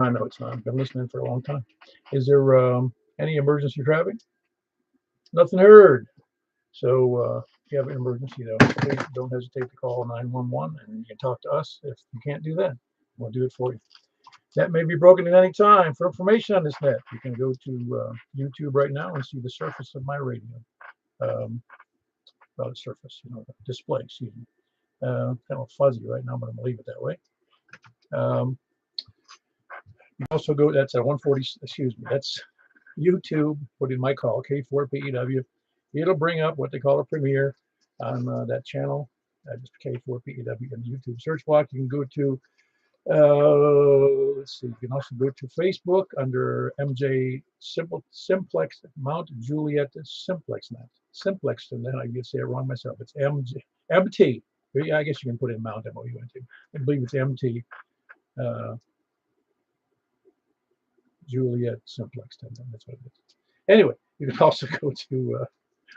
I know it's not. I've been listening for a long time. Is there any emergency traffic? Nothing heard. So if you have an emergency, though, please don't hesitate to call 911, and you can talk to us. If you can't do that, we'll do it for you. That may be broken at any time. For information on this net, you can go to YouTube right now and see the surface of my radio. Well, the surface, display, excuse me. Kind of fuzzy right now, but I'm going to leave it that way. You also go, that's at 140, excuse me, that's YouTube, put in my call, K4PEW. It'll bring up what they call a premiere on that channel, just K4PEW in the YouTube search block. You can go to, let's see, you can also go to Facebook under MJ Simplex, Mount Juliet Simplex Net. Simplexton Net, I can say it wrong myself. It's MT. I guess you can put in Mount M-O-U-N-T. I believe it's MT. Juliet Simplexton, that's what it is. Anyway, you can also go to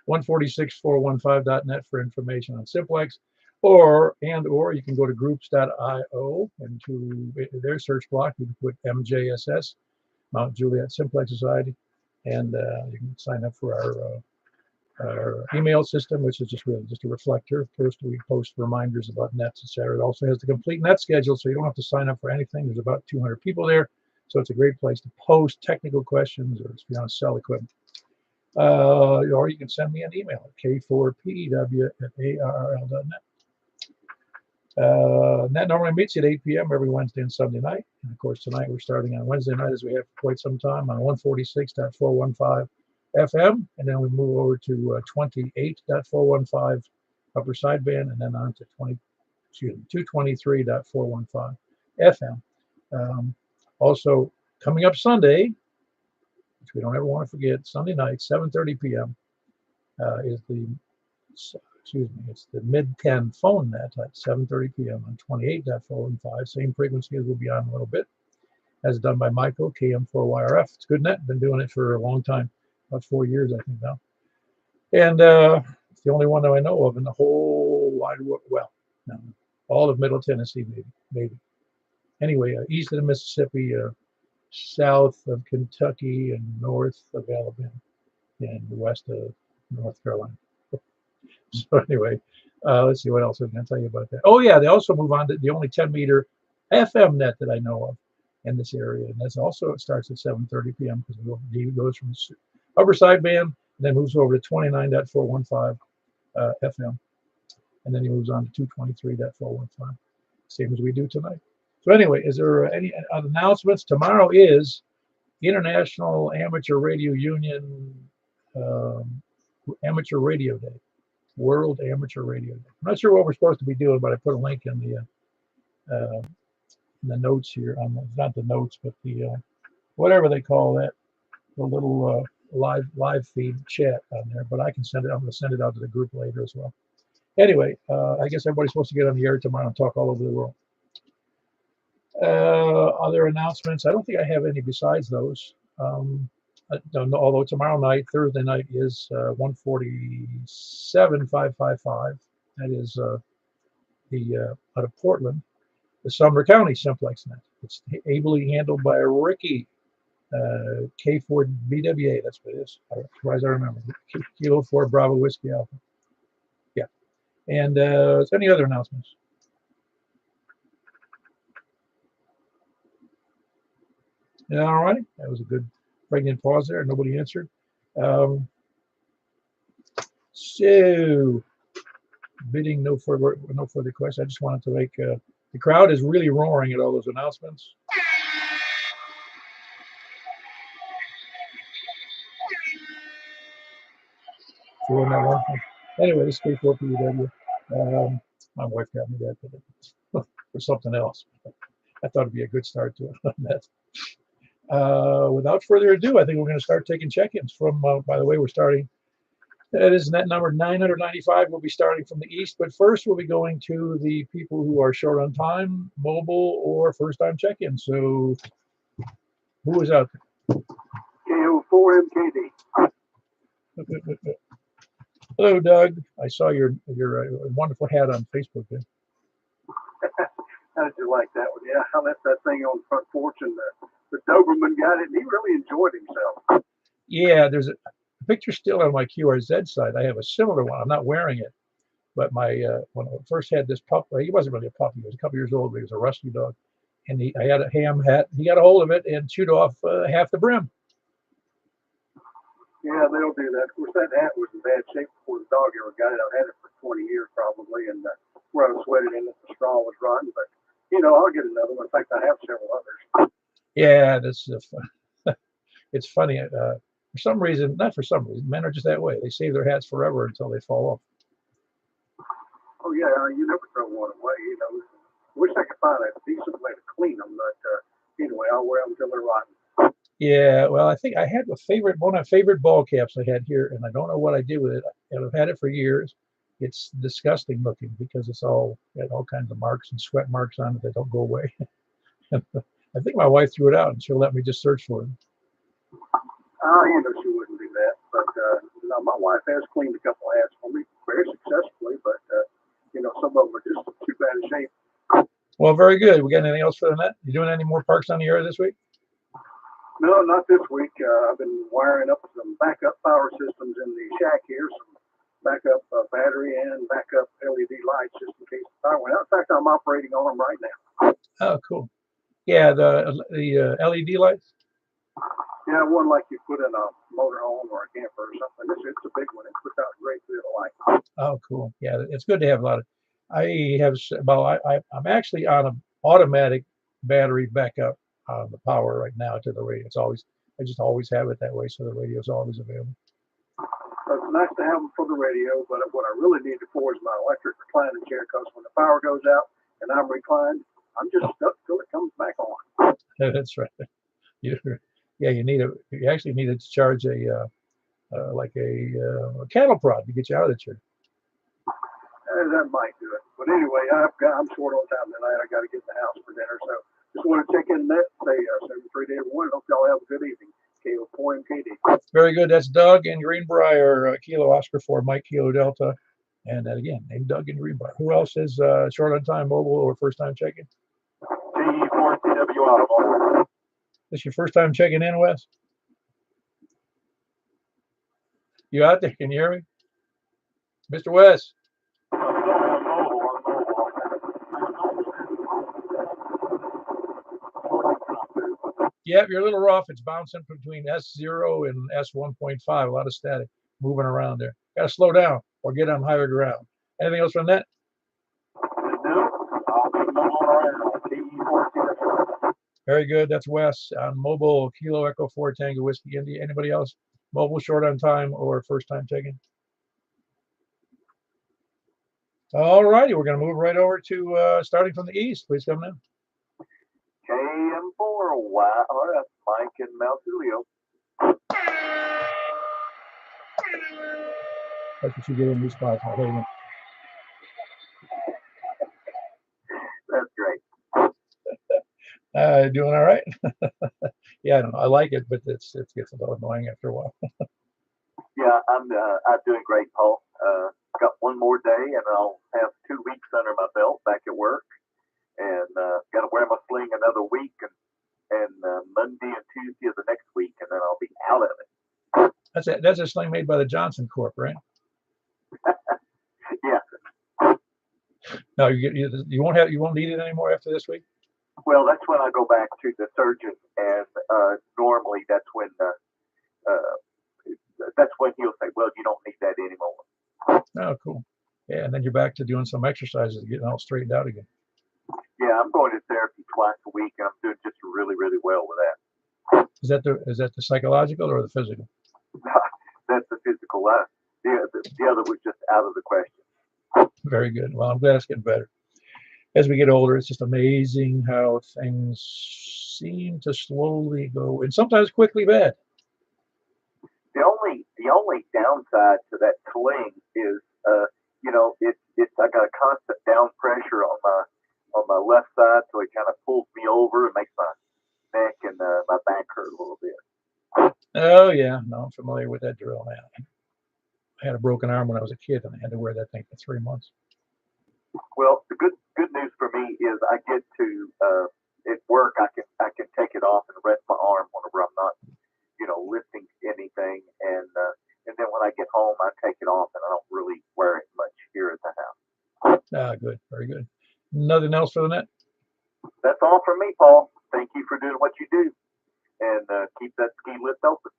146415.net for information on Simplex, or you can go to groups.io, and to their search block you can put MJSS, Mount Juliet Simplex Society, and you can sign up for our email system, which is just really just a reflector. First, we post reminders about nets, etc. It also has the complete net schedule, so you don't have to sign up for anything. There's about 200 people there, so it's a great place to post technical questions, or if you want to sell equipment. Or you can send me an email at k4pew@arrl.net. Net normally meets at 8 p.m. every Wednesday and Sunday night. And of course, tonight we're starting on Wednesday night, as we have for quite some time, on 146.415 FM, and then we move over to 28.415 upper sideband, and then on to 223.415 FM. Also, coming up Sunday, which we don't ever want to forget, Sunday night, 7:30 p.m. Is the, it's the mid-10 phone net at 7:30 p.m. on 28.415. Same frequency as we'll be on in a little bit, as done by Michael, KM4YRF. It's good net. Been doing it for a long time, about 4 years, I think now. And it's the only one that I know of in the whole wide world. Well, no, all of Middle Tennessee, maybe. Anyway, east of the Mississippi, south of Kentucky, and north of Alabama, and west of North Carolina. So anyway, let's see what else I can tell you about that. Oh yeah, they also move on to the only 10-meter FM net that I know of in this area, and that's also, it starts at 7:30 p.m. because it goes from upper sideband and then moves over to 29.415 FM, and then he moves on to 223.415, same as we do tonight. So anyway, is there any other announcements? Tomorrow is International Amateur Radio Union Amateur Radio Day, World Amateur Radio Day. I'm not sure what we're supposed to be doing, but I put a link in the notes here. Not the notes, but the whatever they call that, the little live feed chat on there. But I can send it. I'm going to send it out to the group later as well. Anyway, I guess everybody's supposed to get on the air tomorrow and talk all over the world. Other announcements, I don't think I have any besides those. Although tomorrow night, Thursday night, is 147.555. That is out of Portland, the Sumner County Simplex Net. It's ably handled by Ricky, K4BWA. That's what it is. As far as I remember, Kilo 4 Bravo Whiskey Alpha. Yeah. And any other announcements? Yeah, all right. That was a good pregnant pause there. Nobody answered. So, bidding no further questions. I just wanted to make the crowd is really roaring at all those announcements. So that one. Anyway, this is K4PW. My wife got me that for something else. I thought it'd be a good start to it on that. Without further ado, I think we're going to start taking check-ins from, by the way, we're starting, that is net number 995. We'll be starting from the east, but first we'll be going to the people who are short on time, mobile, or first-time check-in. So, who is out there? KO4MKD. Hello, Doug. I saw your wonderful hat on Facebook there. How did you like that one? Yeah, I left that thing on the front porch, and the Doberman got it, and he really enjoyed himself. Yeah, there's a picture still on my QRZ site. I have a similar one. I'm not wearing it, but my when I first had this pup, he wasn't really a puppy. He was a couple years old, but he was a rescue dog. And I had a ham hat. He got a hold of it and chewed off half the brim. Yeah, they'll do that. Of course, that hat was in bad shape before the dog ever got it. I've had it for 20 years probably, and where I sweated in it, the straw was rotten. But, I'll get another one. In fact, I have several others. Yeah, that's it's funny. For some reason, not for some reason, men are just that way. They save their hats forever until they fall off. Oh, yeah, you never throw one away, Wish I could find a decent way to clean them, but anyway, I'll wear them until they're rotten. Yeah, well, I think I had one of my favorite ball caps I had here, and I don't know what I did with it. And I've had it for years. It's disgusting looking because it's all got all kinds of marks and sweat marks on it that don't go away. I think my wife threw it out, and she'll let me just search for it. She wouldn't do that, but my wife has cleaned a couple of hats for me very successfully, but some of them are just too bad a shape. Well, very good. We got anything else for the net? You doing any more parks on the air this week? No, not this week. I've been wiring up some backup power systems in the shack here, some backup battery and backup LED lights just in case the power went out. In fact, I'm operating on them right now. Oh, cool. Yeah, the LED lights. Yeah, one like you put in a motorhome or a camper or something. It's a big one. It puts out a great deal of light. Oh, cool. Yeah, it's good to have a lot of. I have I'm actually on an automatic battery backup on the power right now to the radio. I just always have it that way, so the radio is always available. So it's nice to have them for the radio, but what I really need it for is my electric reclining chair, because when the power goes out and I'm reclined, I'm just stuck till it comes back on. That's right. You actually need it to charge a cattle prod to get you out of the chair. That might do it. But anyway, I'm short on time tonight. I got to get in the house for dinner. So just want to check in that. Say 7-3 to everyone. Hope y'all have a good evening. Kilo 4 MKD. Very good. That's Doug in Greenbrier, Kilo Oscar 4, Mike Kilo Delta. And that again, named Doug in Greenbrier. Who else is short on time mobile or first time checking? TE4TW Automobile. This your first time checking in, Wes? You out there? Can you hear me? Mr. Wes? Yep, you're a little rough. It's bouncing between S0 and S1.5. A lot of static moving around there. Got to slow down or get on higher ground. Anything else from that? Very good. That's Wes on mobile, Kilo Echo 4 Tango Whiskey India. Anybody else? Mobile, short on time, or first time checking? All righty, we're going to move right over to starting from the east. Please come in. KM4 YRF, Mike and Mount Julio. That's what you get in these spots. That's great. Doing all right? Yeah, I like it, but it gets a little annoying after a while. Yeah, I'm doing great, Paul. Got one more day, and I'll have 2 weeks under my belt back at work, and got to wear my sling another week, and Monday and Tuesday of the next week, and then I'll be out of it. That's a sling made by the Johnson Corp, right? Yeah. No, you won't need it anymore after this week. Well, that's when I go back to the surgeon, and normally that's when he'll say, "Well, you don't need that anymore." Oh, cool. Yeah, and then you're back to doing some exercises, getting all straightened out again. Yeah, I'm going to therapy twice a week, and I'm doing just really, really well with that. Is that the psychological or the physical? That's the physical. The other was just out of the question. Very good. Well, I'm glad it's getting better. As we get older, it's just amazing how things seem to slowly go, and sometimes quickly bad. The only downside to that sling is, I got a constant down pressure on my left side, so it kind of pulls me over and makes my neck and my back hurt a little bit. Oh yeah, no, I'm familiar with that drill now. I had a broken arm when I was a kid, and I had to wear that thing for 3 months. Well, the good news for me is I get to at work. I can take it off and rest my arm whenever I'm not, lifting anything, and then when I get home, I take it off, and I don't really wear it much here at the house. Ah, good, very good. Nothing else for the net? That's all from me, Paul. Thank you for doing what you do, and keep that ski lift open.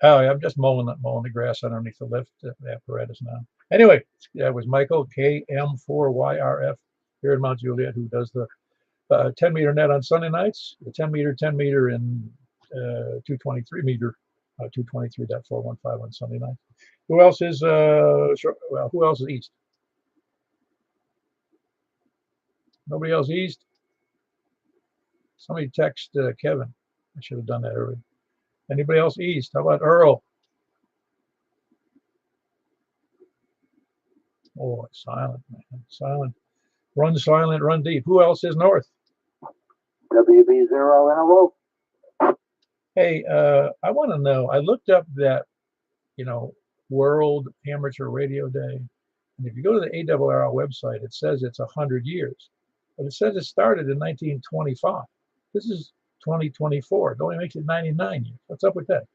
Oh, yeah, I'm just mowing the grass underneath the lift apparatus now. Anyway, that was Michael, KM4YRF, here in Mount Juliet, who does the 10-meter net on Sunday nights, the 10-meter, and 223 meter, 223.415 on Sunday night. Who else is who else is east? Nobody else east? Somebody text Kevin. I should have done that earlier. Anybody else east? How about Earl? Oh, it's silent, man. Silent. Run silent, run deep. Who else is north? WB0 in a row. Hey, I want to know. I looked up that, World Amateur Radio Day. And if you go to the ARRL website, it says it's 100 years. But it says it started in 1925. This is 2024. It only makes it 99 years. What's up with that?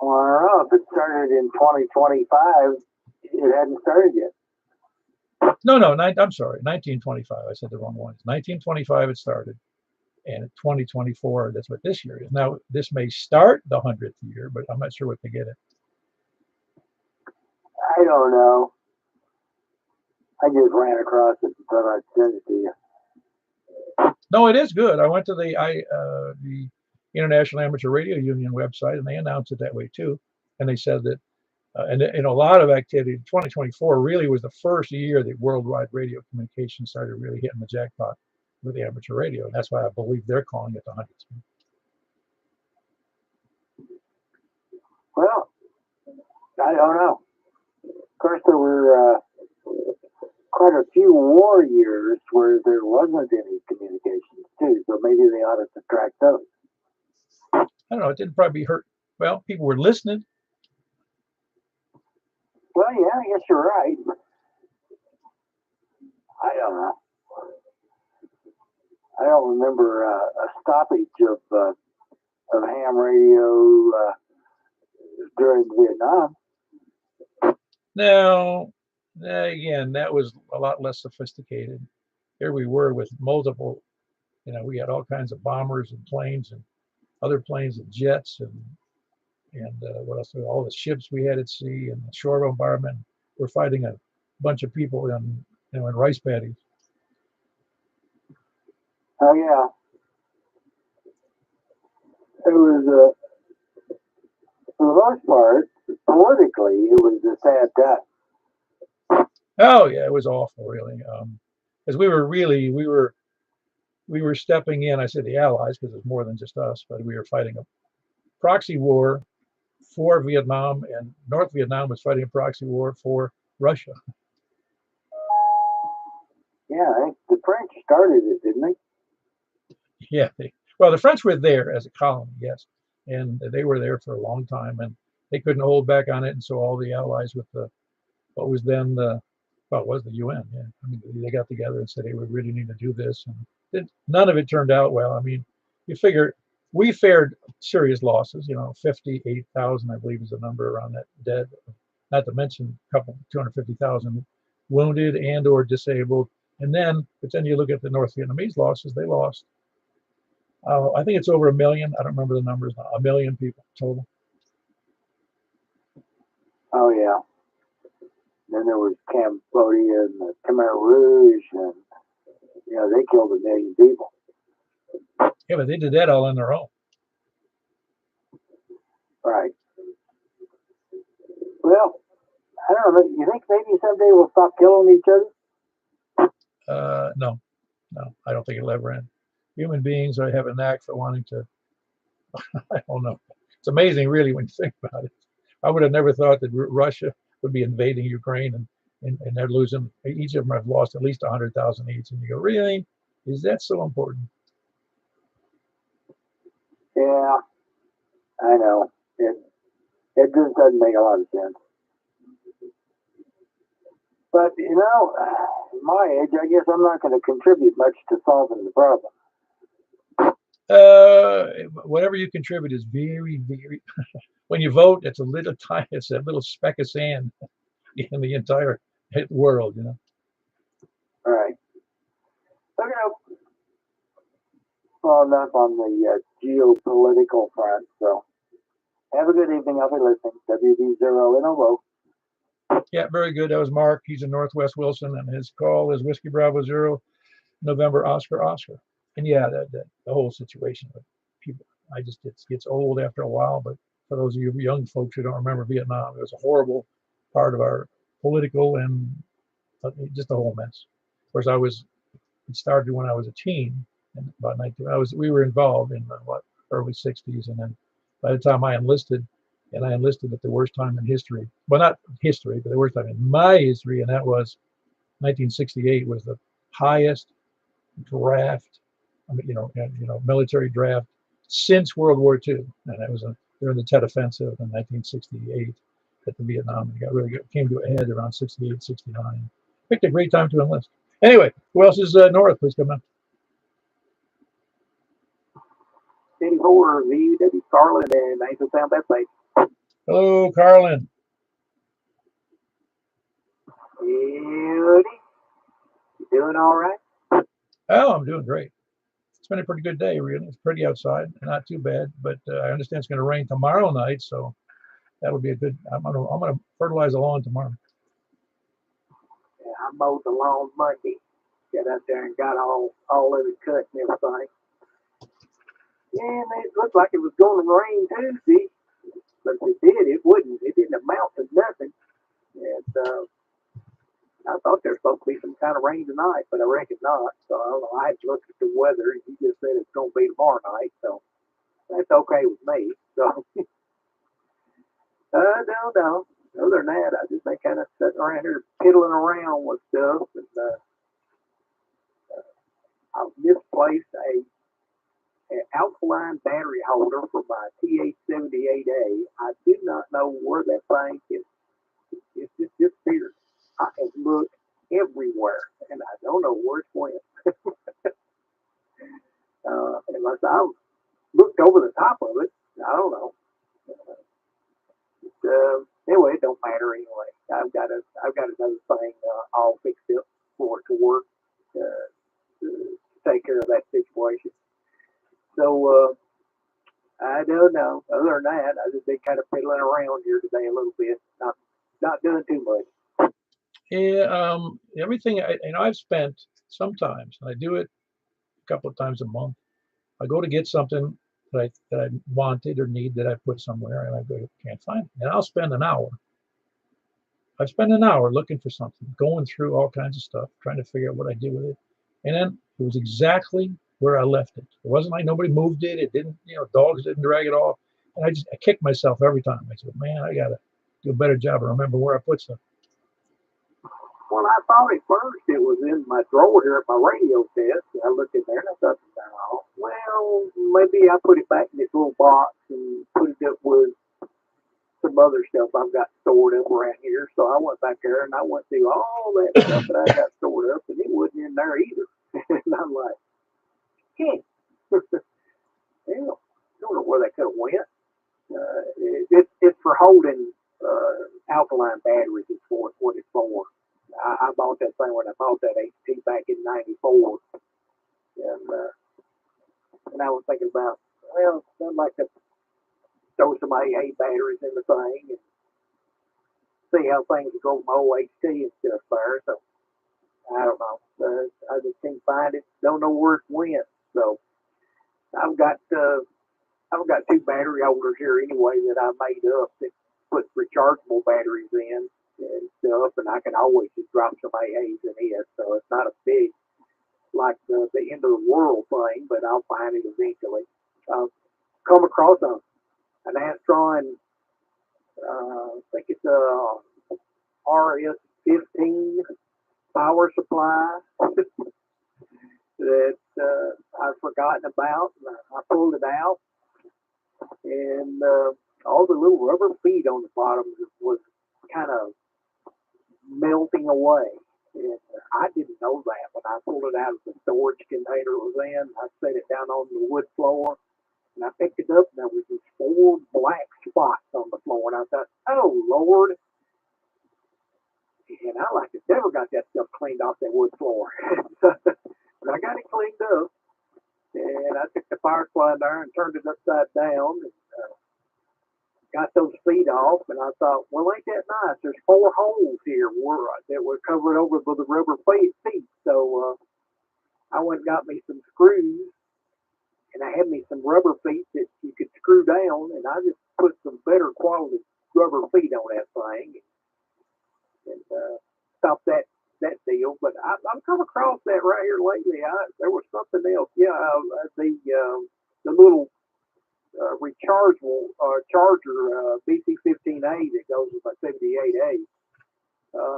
Well, I don't know. If it started in 2025, it hadn't started yet. No, I'm sorry, 1925. I said the wrong one. 1925 it started, and 2024, that's what this year is. Now, this may start the 100th year, but I'm not sure what to get it. I don't know. I just ran across it and thought I'd send it to you. No, it is good. I went to the International Amateur Radio Union website, and they announced it that way too. And they said that, and a lot of activity. 2024 really was the first year that worldwide radio communication started really hitting the jackpot with the amateur radio. And that's why I believe they're calling it the 100th. Well, I don't know. Of course, there were quite a few war years where there wasn't any communications too, so maybe they ought to subtract those. I don't know. It didn't probably hurt. Well, people were listening. Well, yeah, I guess you're right. I don't know. I don't remember a stoppage of ham radio during Vietnam. No, again, that was a lot less sophisticated. Here we were with multiple, we had all kinds of bombers and planes and other planes and jets and what else? All the ships we had at sea and the shore bombardment. We're fighting a bunch of people in rice paddies. Oh yeah, it was for the most part politically it was a sad death. Oh yeah, it was awful, really. Because we were stepping in. I said the Allies because it's more than just us, but we were fighting a proxy war for Vietnam, and North Vietnam was fighting a proxy war for Russia. Yeah, the French started it, didn't they? Yeah, the French were there as a colony, yes, and they were there for a long time, and they couldn't hold back on it, and so all the Allies with what was then the UN. Yeah, I mean, they got together and said, hey, we really need to do this, and none of it turned out well. I mean, you figure we fared serious losses. 58,000, I believe, is the number around that dead. Not to mention a couple 250,000 wounded and or disabled. But then you look at the North Vietnamese losses. They lost. I think it's over 1 million. I don't remember the numbers now. 1 million people total. Oh yeah. Then there was Cambodia and the Khmer Rouge, and they killed 1 million people. Yeah, but they did that all on their own. Right. Well, I don't know. You think maybe someday we'll stop killing each other? No, I don't think it'll ever end. Human beings have a knack for wanting to. I don't know. It's amazing, really, when you think about it. I would have never thought that Russia would be invading Ukraine and they're losing. Each of them have lost at least 100,000 each. And you go, really? Is that so important? Yeah, I know. It just doesn't make a lot of sense. But, you know, at my age, I guess I'm not going to contribute much to solving the problem. Whatever you contribute is very, very. When you vote, it's a little tiny. It's a little speck of sand in the entire world, you know. All right. Okay. Well, enough on the geopolitical front. So, have a good evening. I'll be listening. WD0NOVO. Yeah, very good. That was Mark. He's in Northwest Wilson, and his call is Whiskey Bravo 0, November Oscar Oscar. And yeah, the whole situation with people, it gets old after a while. But for those of you young folks who don't remember Vietnam, it was a horrible part of our political and just a whole mess. Of course, it started when I was a teen, and about 19. We were involved in the early '60s, and then by the time I enlisted, and I enlisted at the worst time in history. Well, not history, but the worst time in my history, and that was 1968 was the highest draft, military draft since World War II, and that was during the Tet Offensive in 1968 at the Vietnam. It came to a head around 68, 69. Picked a great time to enlist. Anyway, who else is north? Please come in. 84 VW Carlin and Nathan Sound that place. Hello, Carlin. Howdy. You doing all right? Oh, I'm doing great. It's been a pretty good day, really. It's pretty outside, not too bad. But I understand it's going to rain tomorrow night, so that would be a good. I'm gonna fertilize the lawn tomorrow. Yeah, I mowed the lawn Monday. Got out there and got all of it cut and everything. Yeah, and it looked like it was going to rain Tuesday, but if it did, it wouldn't. It didn't amount to nothing. And I thought there was supposed to be some kind of rain tonight, but I reckon not. So I don't know. I had to look at the weather, and he just said it's going to be tomorrow night. So that's okay with me. So, no. Other than that, I just been kind of sitting around here piddling around with stuff. And I misplaced an alkaline battery holder for my TH78A. I do not know where that thing is. It's just disappeared. I have looked everywhere, and I don't know where it went. Unless I looked over the top of it, I don't know. Anyway, it don't matter anyway. I've got another thing all fixed up for it to work to take care of that situation. So I don't know. Other than that, I've just been kind of piddling around here today a little bit, not doing too much. Yeah, everything I've spent sometimes, and I do it a couple of times a month. I go to get something that I wanted or need that I put somewhere, and I can't find it, and I'll spend an hour. I spend an hour looking for something, going through all kinds of stuff, trying to figure out what I did with it, and then it was exactly where I left it. It wasn't like nobody moved it. It didn't, dogs didn't drag it off, and I kicked myself every time. I said, man, I gotta do a better job of remembering where I put stuff. Well, I thought at first it was in my drawer here at my radio desk. I looked in there and I thought, oh, well, maybe I put it back in this little box and put it up with some other stuff I've got stored up around here. So I went back there and I went through all that stuff that I got stored up, and it wasn't in there either. And I'm like, yeah, I don't know where that could have went. It's for holding alkaline batteries. It's for what it's for. I bought that thing when I bought that HP back in '94, and I was thinking about, well, I'd like to throw some AA batteries in the thing and see how things go with my OHT and stuff there. So I don't know. I just can't find it. Don't know where it went. So I've got two battery holders here anyway that I made up that put rechargeable batteries in and stuff, and I can always just drop some AAs in it. So it's not a big, like the end of the world thing, but I'll find it eventually. I'll come across an Astron, I think it's a RS15 power supply that I've forgotten about. And I pulled it out, and all the little rubber feet on the bottom was kind of melting away. And I didn't know that when I pulled it out of the storage container it was in. I set it down on the wood floor, and I picked it up, and there was these 4 black spots on the floor. And I thought, oh, Lord. And I like never got that stuff cleaned off that wood floor. But I got it cleaned up, and I took the firefly there and turned it upside down, and got those feet off, and I thought, well, ain't that nice? There's 4 holes here that were covered over with the rubber feet. So I went and got me some screws, and I had me some rubber feet that you could screw down, and I just put some better quality rubber feet on that thing, and stopped that deal. But I've come across that right here lately. There was something else. Yeah, the little rechargeable charger BC15A that goes with my 78A.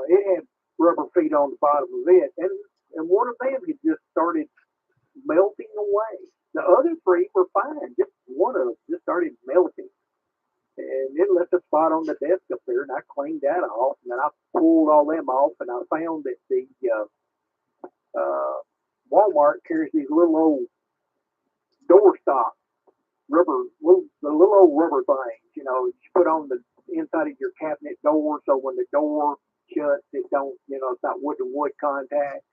It had rubber feet on the bottom of it, and one of them had just started melting away. The other 3 were fine. Just one of them just started melting, and it left a spot on the desk up there. And I cleaned that off, and then I pulled all them off, and I found that the Walmart carries these little old doorstop rubber, the little old rubber things, you put on the inside of your cabinet door, so when the door shuts, it don't, it's not wood to wood contact.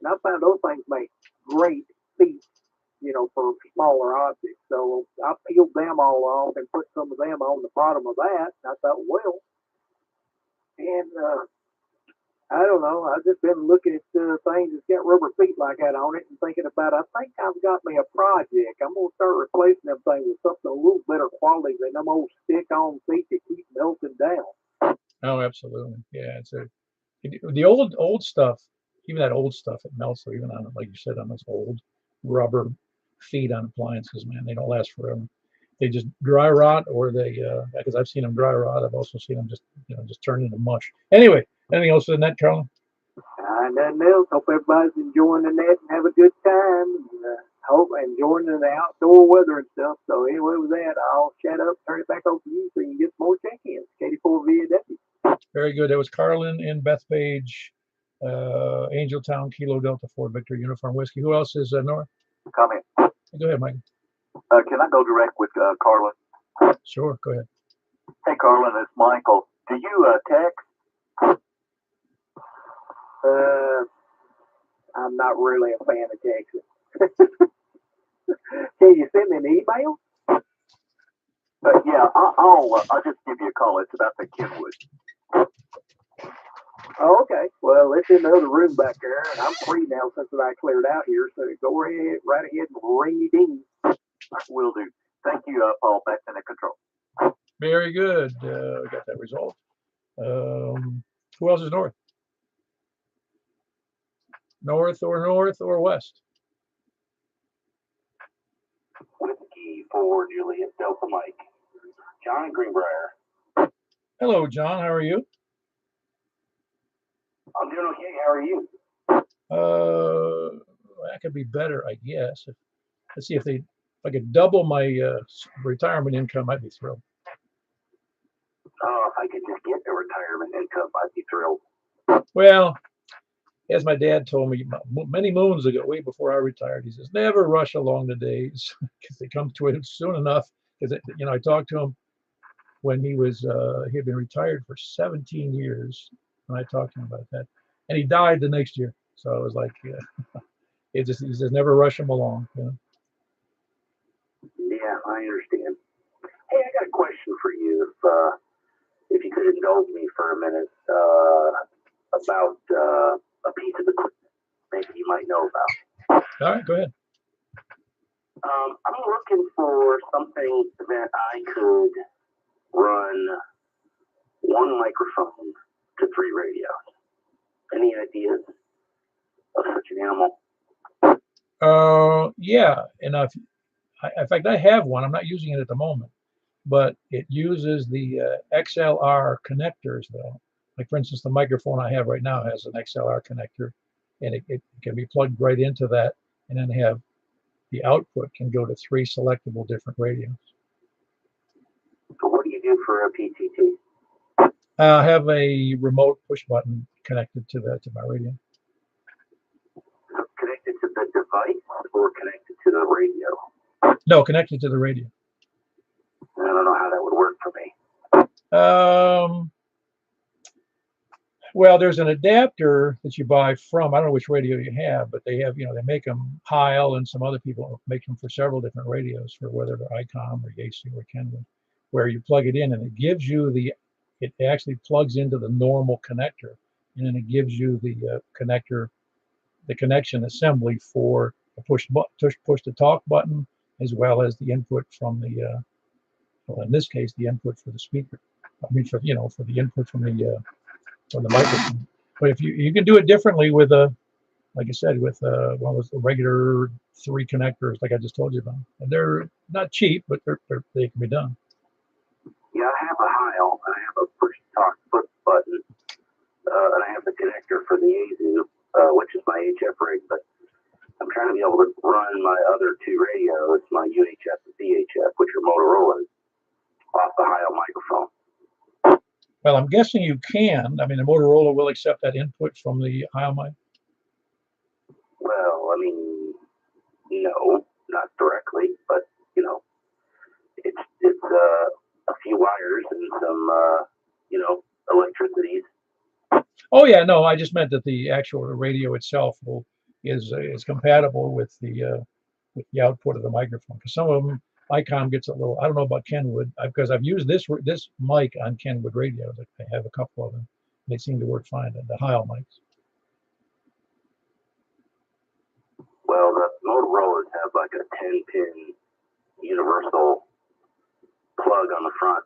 And I found those things make great feet, for smaller objects. So I peeled them all off and put some of them on the bottom of that. And I thought, well, and I don't know. I've just been looking at things that's got rubber feet like that on it and thinking about, I think I've got me a project. I'm going to start replacing them things with something a little better quality than them old stick-on feet that keep melting down. Oh, absolutely. Yeah, the old stuff, even that old stuff, it melts. So even on, like you said, on those old rubber feet on appliances, man, they don't last forever. They just dry rot, or they, because I've seen them dry rot. I've also seen them just turn into mush. Anyway, anything else in that, Carolyn? Nothing else. Hope everybody's enjoying the net and have a good time. And, hope enjoying the outdoor weather and stuff. So anyway, with that, I'll shut up, turn it back over to you so you can get some more check-ins. Katie4 VW. Very good. That was Carlin in Bethpage, Angeltown, Kilo Delta 4 Victor Uniform Whiskey. Who else is Nora? Comment. Go ahead, Mike. Can I go direct with Carlin? Sure, go ahead. Hey, Carlin, it's Michael. Do you text? I'm not really a fan of texting. Can you send me an email? Yeah, I'll just give you a call. It's about the Kenwood. Oh, okay. Well, it's in the other room back there, and I'm free now since I cleared out here. So go ahead, right ahead, and ring it in. Will do. Thank you, Paul. Back in the control. Very good. We got that result. Who else is north? North or west? Whiskey for Julius Delta Mike. John Greenbrier. Hello, John. How are you? I'm doing okay. How are you? That could be better, I guess. Let's see if I could double my retirement income, I'd be thrilled. Oh, if I could just get the retirement income, I'd be thrilled. Well, as my dad told me many moons ago, way before I retired, he says, never rush along the days because they come to it soon enough. Because, I talked to him when he had been retired for 17 years. And I talked to him about that. And he died the next year. So I was like, yeah. He says, never rush him along. Yeah, I understand. Hey, I got a question for you, if you could indulge me for a minute, about a piece of equipment maybe you might know about. All right, go ahead. I'm looking for something that I could run one microphone to 3 radios. Any ideas of such an animal? Yeah, and in fact, I have one. I'm not using it at the moment, but it uses the XLR connectors, though. Like, for instance, the microphone I have right now has an XLR connector, and it can be plugged right into that, and then have the output can go to 3 selectable different radios. So what do you do for a PTT? I have a remote push button connected to my radio. Connected to the device or connected to the radio? No, connected to the radio. I don't know how that would work for me. Well, there's an adapter that you buy from, I don't know which radio you have, but they have, they make them, Heil and some other people make them for several different radios, for whether they're ICOM or Yaesu or Kenwood, where you plug it in and it gives you it actually plugs into the normal connector, and then it gives you the connection assembly for the push to talk button, as well as the input from the, well, in this case, the input for the speaker. I mean, for the input from the microphone. But if you can do it differently with like I said, with one of those regular 3 connectors, like I just told you about. And they're not cheap, but they can be done. Yeah, I have a Heil, and I have a push to talk foot button, and I have the connector for the Yaesu, which is my HF rig, but I'm trying to be able to run my other 2 radios, my UHF and VHF, which are Motorola's, off the Heil microphone. Well, I'm guessing you can. I mean, the Motorola will accept that input from the Heil mic. Well, I mean, no, not directly, but it's a few wires and some electricities. Oh yeah, no, I just meant that the actual radio itself is compatible with the output of the microphone. Because some of them, ICOM gets a little. I don't know about Kenwood, because I've used this mic on Kenwood radios. I have a couple of them. They seem to work fine. The Heil mics. Well, the Motorola's have like a 10-pin universal plug on the front,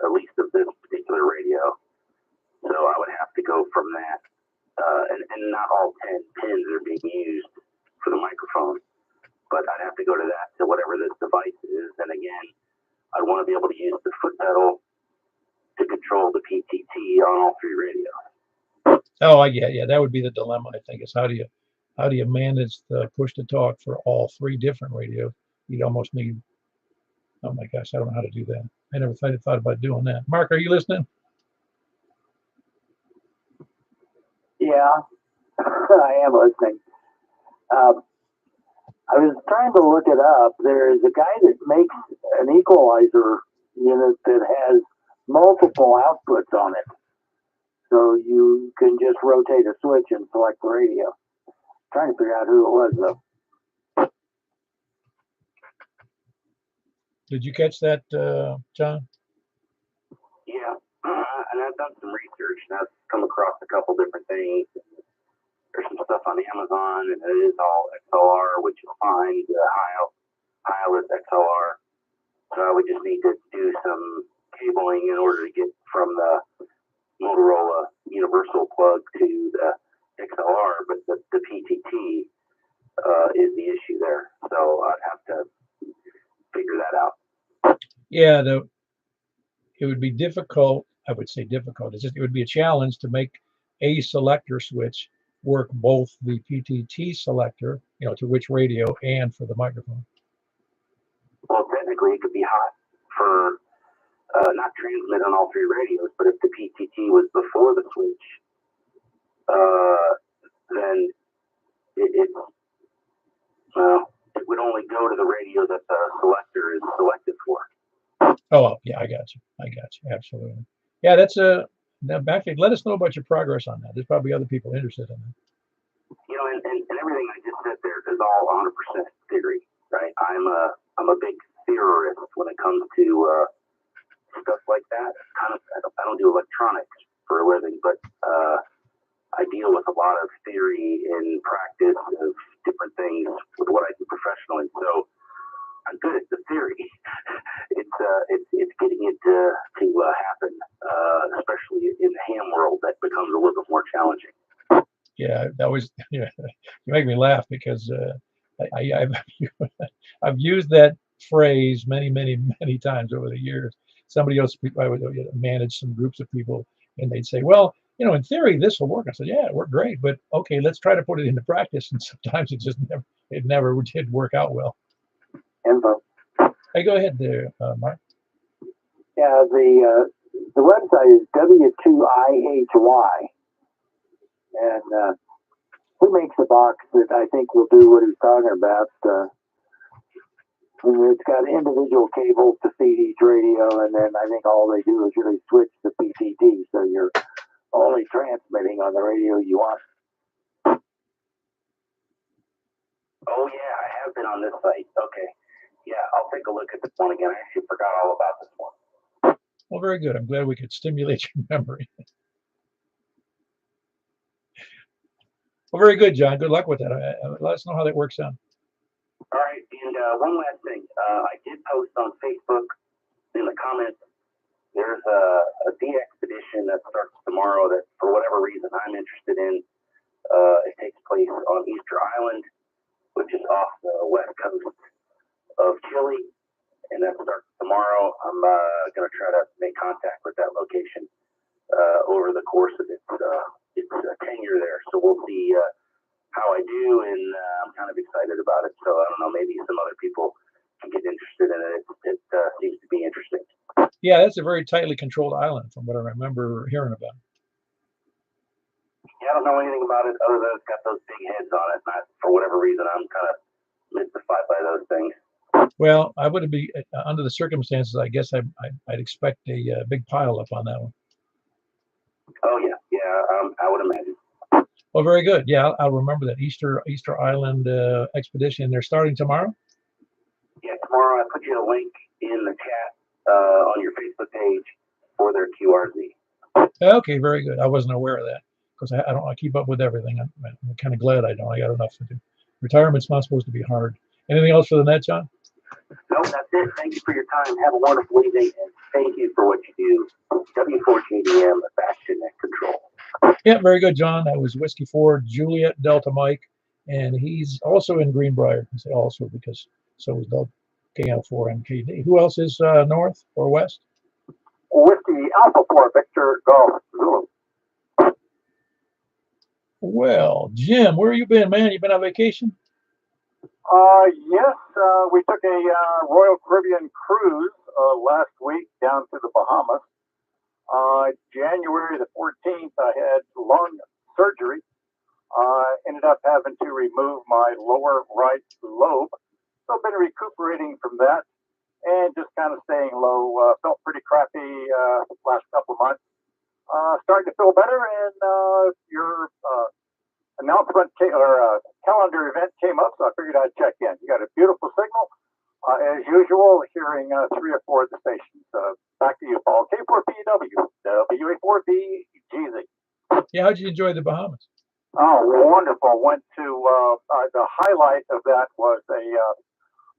at least of this particular radio. So I would have to go from that, and not all 10 pins are being used for the microphone, but I'd have to go to that to whatever this device is. And again, I'd want to be able to use the foot pedal to control the PTT on all 3 radios. Oh, yeah, that would be the dilemma. I think is how do you manage the push to talk for all 3 different radios? You'd almost need. Oh my gosh, I don't know how to do that. I never thought about doing that. Mark, are you listening? Yeah, I am listening. I was trying to look it up. There is a guy that makes an equalizer unit that has multiple outputs on it. So you can just rotate a switch and select the radio. I'm trying to figure out who it was, though. Did you catch that, John? Yeah, and I've done some research, and I've come across a couple different things. There's some stuff on Amazon, and it is all XLR, which is fine. The Heil is XLR. So I would just need to do some cabling in order to get from the Motorola universal plug to the XLR, but the PTT is the issue there. So I'd have to figure that out. Yeah, it would be difficult. I would say difficult. It would be a challenge to make a selector switch work both the PTT selector, to which radio, and for the microphone. Well, technically, it could be hot for not transmit on all 3 radios, but if the PTT was before the switch, then it would only go to the radio that the selector is selected for. Oh, yeah, I got you. Absolutely. Yeah, that's back. Let us know about your progress on that. There's probably other people interested in it. And everything I just said there is all 100% theory, right? I'm a big theorist when it comes to stuff like that. I don't do electronics for a living, but I deal with a lot of theory and practice of different things with what I do professionally. So I'm good at the theory. It's getting it to happen, especially in the ham world, that becomes a little bit more challenging. Yeah, that was. Yeah, you make me laugh because I've used that phrase many times over the years. Somebody else, I would manage some groups of people, and they'd say, "Well, in theory, this will work." I said, "Yeah, it worked great, but okay, let's try to put it into practice." And sometimes it never did work out well. Info. Hey, go ahead there, Mark. Yeah, the The website is W2IHY, and he makes a box that I think will do what he's talking about. And it's got individual cables to feed each radio, and then I think all they do is really switch to PTT, so you're only transmitting on the radio you want. Oh yeah, I have been on this site. Okay. Yeah, I'll take a look at this one again. I actually forgot all about this one. Well, very good. I'm glad we could stimulate your memory. Well, very good, John. Good luck with that. Let us know how that works out. All right, and one last thing. I did post on Facebook in the comments. There's a de-expedition that starts tomorrow that, for whatever reason, I'm interested in. It takes place on Easter Island, which is off the west coast of Chile, and that starts tomorrow. I'm going to try to make contact with that location over the course of its tenure there. So we'll see how I do, and I'm kind of excited about it. So I don't know, maybe some other people can get interested in it. It seems to be interesting. Yeah, that's a very tightly controlled island from what I remember hearing about. Yeah, I don't know anything about it other than it's got those big heads on it. And for whatever reason, I'm kind of mystified by those things. Well, I would be, under the circumstances, I guess I'd expect a big pile up on that one. Oh, yeah. I would imagine. Well, very good. Yeah, I'll remember that Easter Island expedition. They're starting tomorrow? Yeah, tomorrow I put you a link in the chat on your Facebook page for their QRZ. Okay, very good. I wasn't aware of that because I keep up with everything. I'm kind of glad I don't. I got enough to do. Retirement's not supposed to be hard. Anything else for the net, John? No, that's it. Thank you for your time. Have a wonderful evening, and thank you for what you do. W4GDM, Bastion Net Control. Yeah, very good, John. That was Whiskey 4 Juliet Delta Mike, and he's also in Greenbrier. I say also because so is Delta KL4 MKD. Who else is north or west? Whiskey Alpha 4 Victor Golf Zulu. Well, Jim, where you been, man? You been on vacation? Yes, we took a Royal Caribbean cruise last week down to the Bahamas. January the 14th, I had lung surgery. Ended up having to remove my lower right lobe. So I've been recuperating from that and just kind of staying low. Felt pretty crappy last couple of months. Starting to feel better, and your announcement or calendar event came up, so I figured I'd check in. You got a beautiful signal. As usual, hearing 3 or 4 of the stations. Back to you, Paul. K4PW, WA4BGZ. Yeah, how'd you enjoy the Bahamas? Oh, wonderful. Went to, the highlight of that was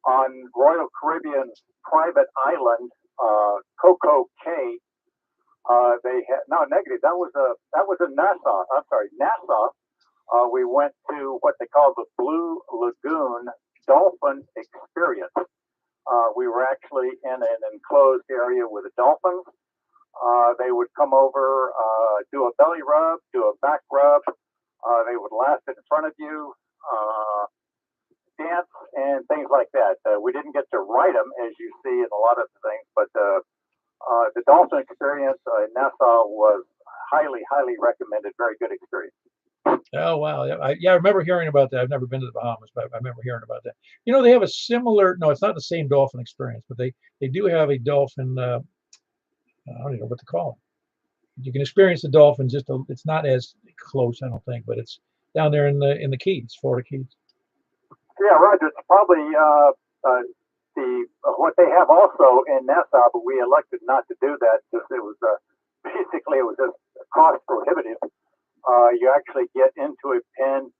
on Royal Caribbean's private island, Coco Cay. They had, no, negative. That was a Nassau. I'm sorry, Nassau. We went to what they call the Blue Lagoon Dolphin Experience. We were actually in an enclosed area with the dolphins. They would come over, do a belly rub, do a back rub. They would laugh in front of you, dance, and things like that. We didn't get to ride them, as you see in a lot of the things, but the dolphin experience in Nassau was highly, highly recommended. Very good experience. Oh, wow. Yeah, I remember hearing about that. I've never been to the Bahamas, but I remember hearing about that. You know, they have a similar, no, it's not the same dolphin experience, but they do have a dolphin, I don't know what to call it. You can experience the dolphin, it's not as close, I don't think, but it's down there in the Keys, Florida Keys. Yeah, Roger. It's probably what they have also in Nassau, but we elected not to do that because it was basically it was just cost prohibitive. You actually get into a pen.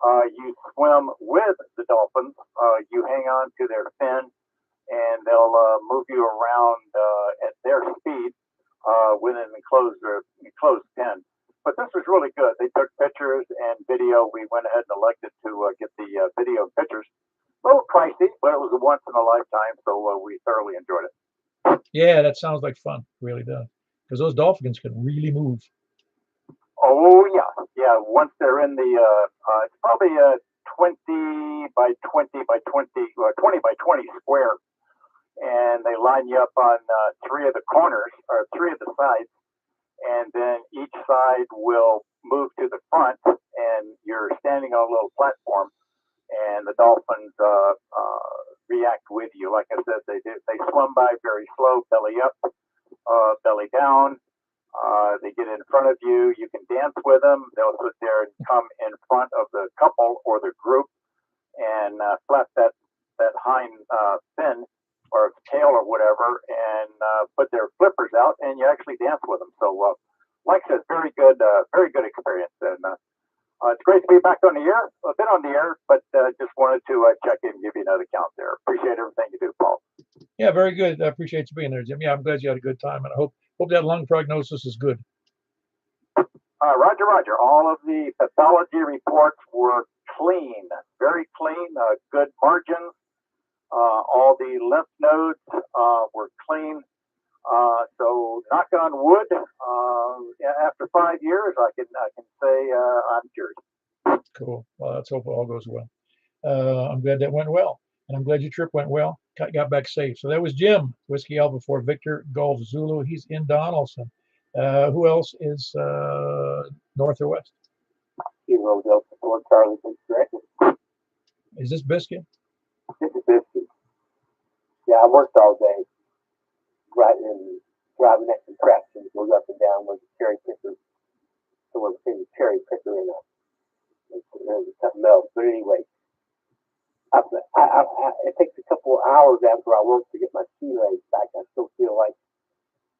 You swim with the dolphins. You hang on to their fin, and they'll move you around at their speed within an enclosed pen. But this was really good. They took pictures and video. We went ahead and elected to get the video and pictures. A little pricey, but it was a once in a lifetime, so we thoroughly enjoyed it. Yeah, that sounds like fun. It really does. Because those dolphins can really move. Oh, yeah. Once they're in the, it's probably a 20 by 20 by 20, 20 by 20 square. And they line you up on three of the corners or three of the sides, and then each side will move to the front, and you're standing on a little platform, and the dolphins react with you. Like I said, they swim by very slow, belly up, belly down. They get in front of you. You can dance with them. They'll sit there and come in front of the couple or the group and flap that hind fin or tail or whatever, and put their flippers out, and you actually dance with them. So, like I said, very good experience. And it's great to be back on the air. A bit on the air, but just wanted to check in and give you another count there. Appreciate everything you do, Paul. Yeah, very good. I appreciate you being there, Jim. Yeah, I'm glad you had a good time, and I hope that lung prognosis is good. Roger. All of the pathology reports were clean, very clean, good margins. All the lymph nodes were clean. So, knock on wood. After 5 years, I can say I'm cured. Cool. Well, let's hope it all goes well. I'm glad that went well, and I'm glad your trip went well. Got back safe. So that was Jim, Whiskey Alpha 4 Victor Golf Zulu. He's in Donaldson. Who else is north or west? Kilo Delta 4 Charlie Victor. Is this Biscuit? This is Biscuit. Yeah, I worked all day driving that contraption, goes up and down with the cherry picker. So we're between the cherry picker and something else. But anyway, it takes a couple of hours after I work to get my sea legs back. I still feel like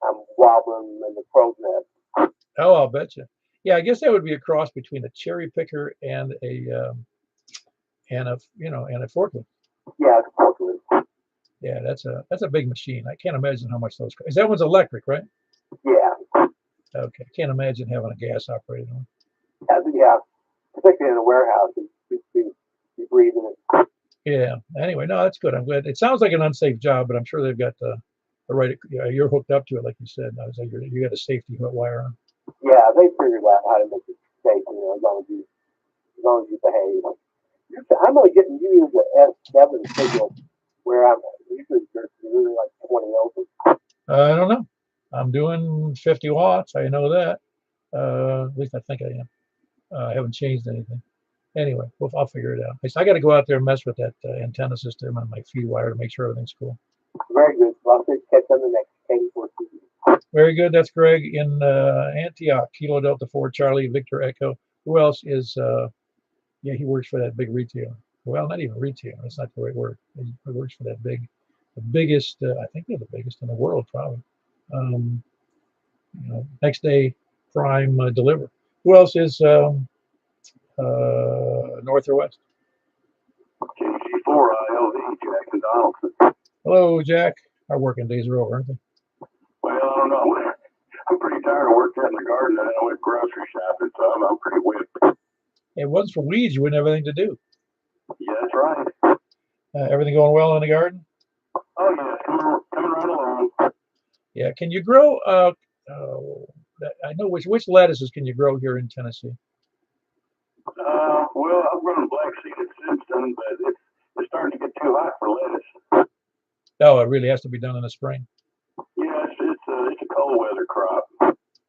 I'm wobbling in the crow's nest. Oh, I'll bet you. Yeah, I guess that would be a cross between a cherry picker and a forklift. Yeah, it's a forklift. Yeah, that's a big machine. I can't imagine how much those cost. That one's electric, right? Yeah. Okay, can't imagine having a gas operated one. Yeah, particularly in a warehouse, you breathing it. Yeah. Anyway, no, that's good. I'm glad. It sounds like an unsafe job, but I'm sure they've got the right. You're hooked up to it, like you said. I was like, you got a safety wire on. Yeah, they figured out how to make it safe. As long as you behave. I'm only getting you the S7 signal where I'm usually really like 20 over. I don't know. I'm doing 50 watts. I know that. At least I think I am. I haven't changed anything. Anyway, I'll figure it out. I got to go out there and mess with that antenna system and my feed wire to make sure everything's cool. Very good. I'll catch on the next K4. Very good. That's Greg in Antioch, Kilo Delta 4 Charlie Victor Echo. Who else is? He works for that big retailer. Well, not even retail. That's not the right word. He works for that the biggest. I think they're the biggest in the world, probably. Next day prime deliver. Who else is north or west? KG4ILV, Jack and Donaldson. Hello, Jack. Our working days are over, aren't they? Well, I don't know. I'm pretty tired of working in the garden. I went grocery shopping, so I'm pretty whipped. It wasn't for weeds. You wouldn't have anything to do. Yeah, that's right. Everything going well in the garden? Oh, yeah. Coming right along. Yeah. Can you grow? I know which lettuces can you grow here in Tennessee? Well, I've grown black seeded Simpson, but it's starting to get too hot for lettuce. Oh, it really has to be done in the spring. Yeah, it's a cold weather crop.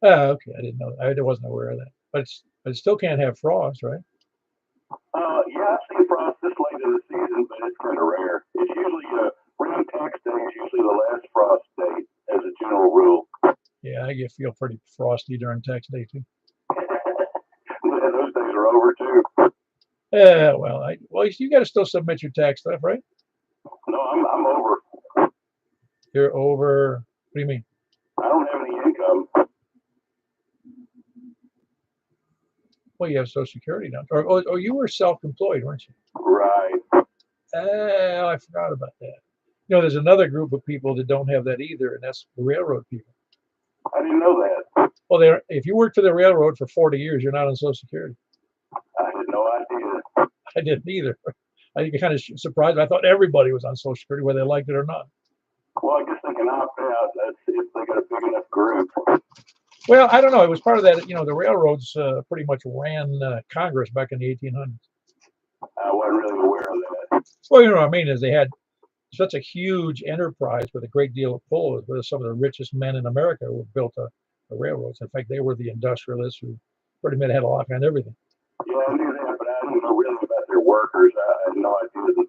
Oh, okay. I didn't know. I wasn't aware of that. But it still can't have frost, right? Yeah, I've seen frost this late in the season, but it's kind of rare. It's usually around tax day is usually the last frost date as a general rule. Yeah, I feel pretty frosty during tax day too. Yeah, those days are over too. Well, you got to still submit your tax stuff, right? No, I'm over. You're over. What do you mean? I don't have any income. Well, you have Social Security now. Or you were self-employed, weren't you? Right. I forgot about that. There's another group of people that don't have that either, and that's the railroad people. I didn't know that. Well, if you worked for the railroad for 40 years, you're not on Social Security. I had no idea. I didn't either. I kind of surprised. I thought everybody was on Social Security, whether they liked it or not. Well, I guess they can opt out. That's if they got a big enough group. Well, I don't know. It was part of that. The railroads pretty much ran Congress back in the 1800s. I wasn't really aware of that. Well, what I mean is they had such a huge enterprise with a great deal of pull. Where some of the richest men in America who built a railroads. In fact, they were the industrialists who pretty much had a lock on everything. Yeah, I knew that, but I didn't know really about their workers. I had no idea that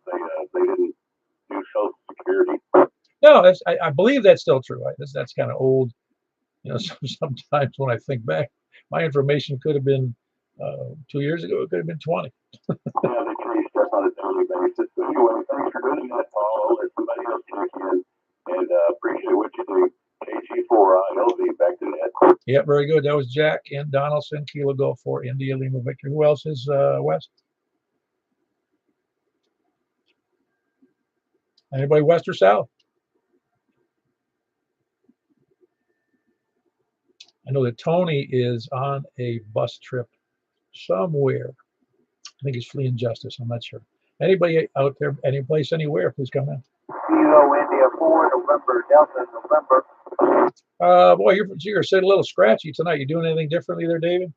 they didn't do Social Security. No, I believe that's still true. That's kind of old. You know, sometimes when I think back, my information could have been 2 years ago. It could have been 20. Yeah, they change stuff on a daily basis. But anyway, thanks for doing that, Paul. I'll let somebody else check in, and appreciate what you do. KG4ILV, back to net. Yeah, very good. That was Jack and Donaldson, Kilo Golf for India Lima Victor. Who else is west? Anybody west or south? I know that Tony is on a bus trip somewhere. I think he's fleeing justice. I'm not sure. Anybody out there, any place, anywhere, please come in. Kilo India 4, November, Delta, November. Boy, you're sitting a little scratchy tonight. You doing anything differently there, David?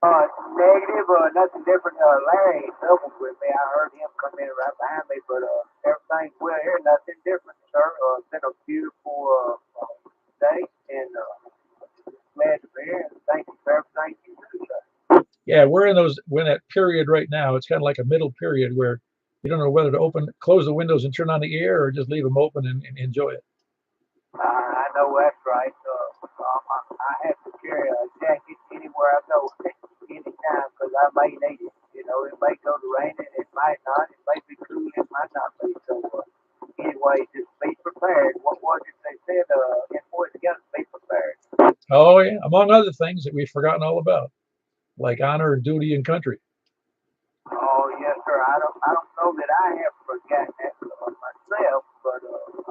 Negative, nothing different. Larry doubled with me. I heard him come in right behind me, but everything's well here. Nothing different, sir. It's been a beautiful day, and glad to be here. Thank you for everything you do, sir. Yeah, we're in that period right now. It's kind of like a middle period where you don't know whether to close the windows and turn on the air, or just leave them open and enjoy it. I know that's right. I have to carry a jacket anywhere I go, anytime, because I may need it. You know, it may go to raining, it might not. It may be cool, it might not be. So anyway, just be prepared. What was it they said? Employees got to be prepared. Oh yeah, among other things that we've forgotten all about, like honor and duty and country. Oh yes, sir. I don't know that I have forgotten that myself, but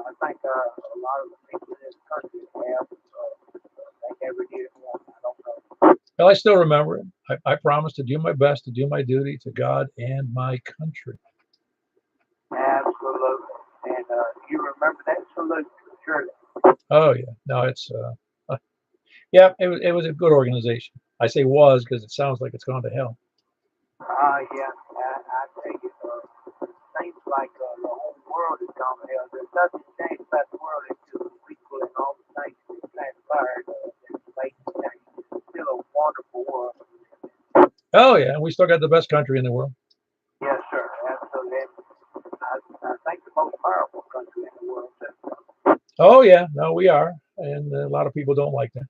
I think a lot of the people in this country have. They never did it once. I don't know. Well, I still remember it. I promised to do my best to do my duty to God and my country. Absolutely. And you remember that salute, surely. Oh yeah, no, it's yeah, it was a good organization. I say was because it sounds like it's gone to hell. Yeah, I tell you, seems like the whole world is gone to hell. There's nothing changed about the world until it's equal in all the things that transpired that made the change. It's still a wonderful world. Oh yeah, and we still got the best country in the world. Yes, sir. Absolutely. I think the most powerful country in the world. Oh yeah, no, we are, and a lot of people don't like that.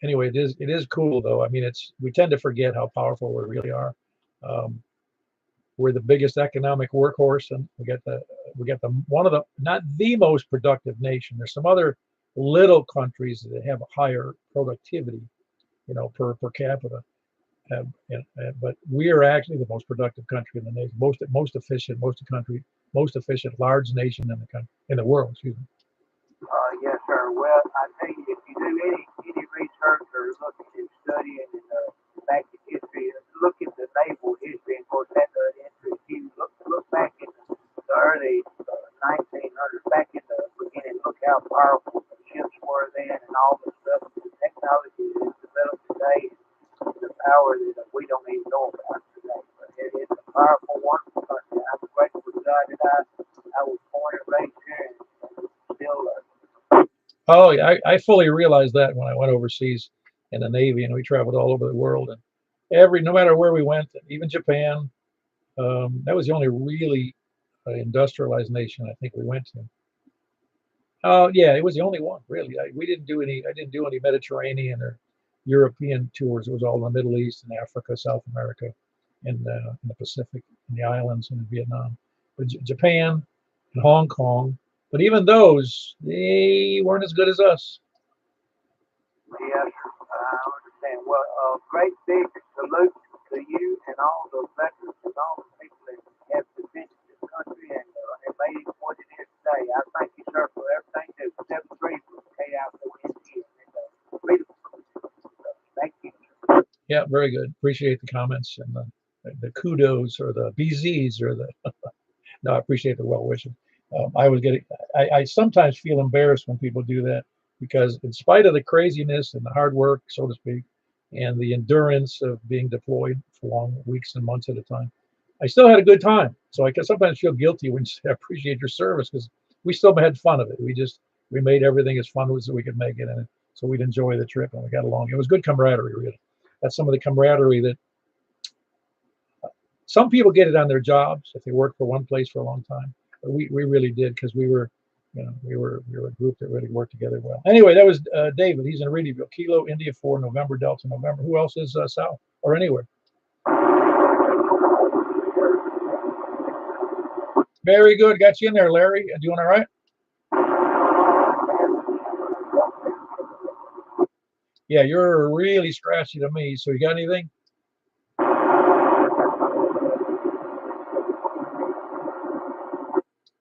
Anyway, it is cool though. I mean, we tend to forget how powerful we really are. We're the biggest economic workhorse, and we got the one of the not the most productive nation. There's some other little countries that have a higher productivity, you know, per capita. But we are actually the most productive country in the nation, most efficient, most efficient large nation in the world. Excuse me. Yes, sir. Well, I tell you, if you do any research or look at studying and back in history, look at the naval history. Of course, that interest you. Look back in the early 1900s, back in the beginning. Look how powerful the ships were then, and all the stuff, the technology that is developed today, and the power that we don't even know about today. But it's a powerful, wonderful country. I'm grateful to God that I was born and raised here, and still. Oh, yeah, I fully realized that when I went overseas in the Navy, and we traveled all over the world, and no matter where we went, even Japan, that was the only really industrialized nation I think we went to. Oh, yeah, it was the only one really. I didn't do any Mediterranean or European tours. It was all in the Middle East and Africa, South America, and in the Pacific, and the islands, and Vietnam. But Japan and Hong Kong. But even those, they weren't as good as us. Yes, I understand. Well, great big salute to you and all the veterans and all the people that have defended this country and made it what it is today. I thank you, sir, for everything that 7-3 from KI4NT. Thank you. Yeah, very good. Appreciate the comments and the kudos or the BZs or the. No, I appreciate the well wishes. I sometimes feel embarrassed when people do that because, in spite of the craziness and the hard work, so to speak, and the endurance of being deployed for long weeks and months at a time, I still had a good time. So I can sometimes feel guilty when you say I appreciate your service, because we still had fun of it. We made everything as fun as we could make it, and so we'd enjoy the trip and we got along. It was good camaraderie, really. That's some of the camaraderie that some people get it on their jobs if they work for one place for a long time. But we really did, because we were a group that really worked together well. Anyway, that was David. He's in Reedyville. Kilo India 4 November Delta November. Who else is south or anywhere? Very good. Got you in there, Larry. Doing all right? Yeah, you're really scratchy to me. So you got anything?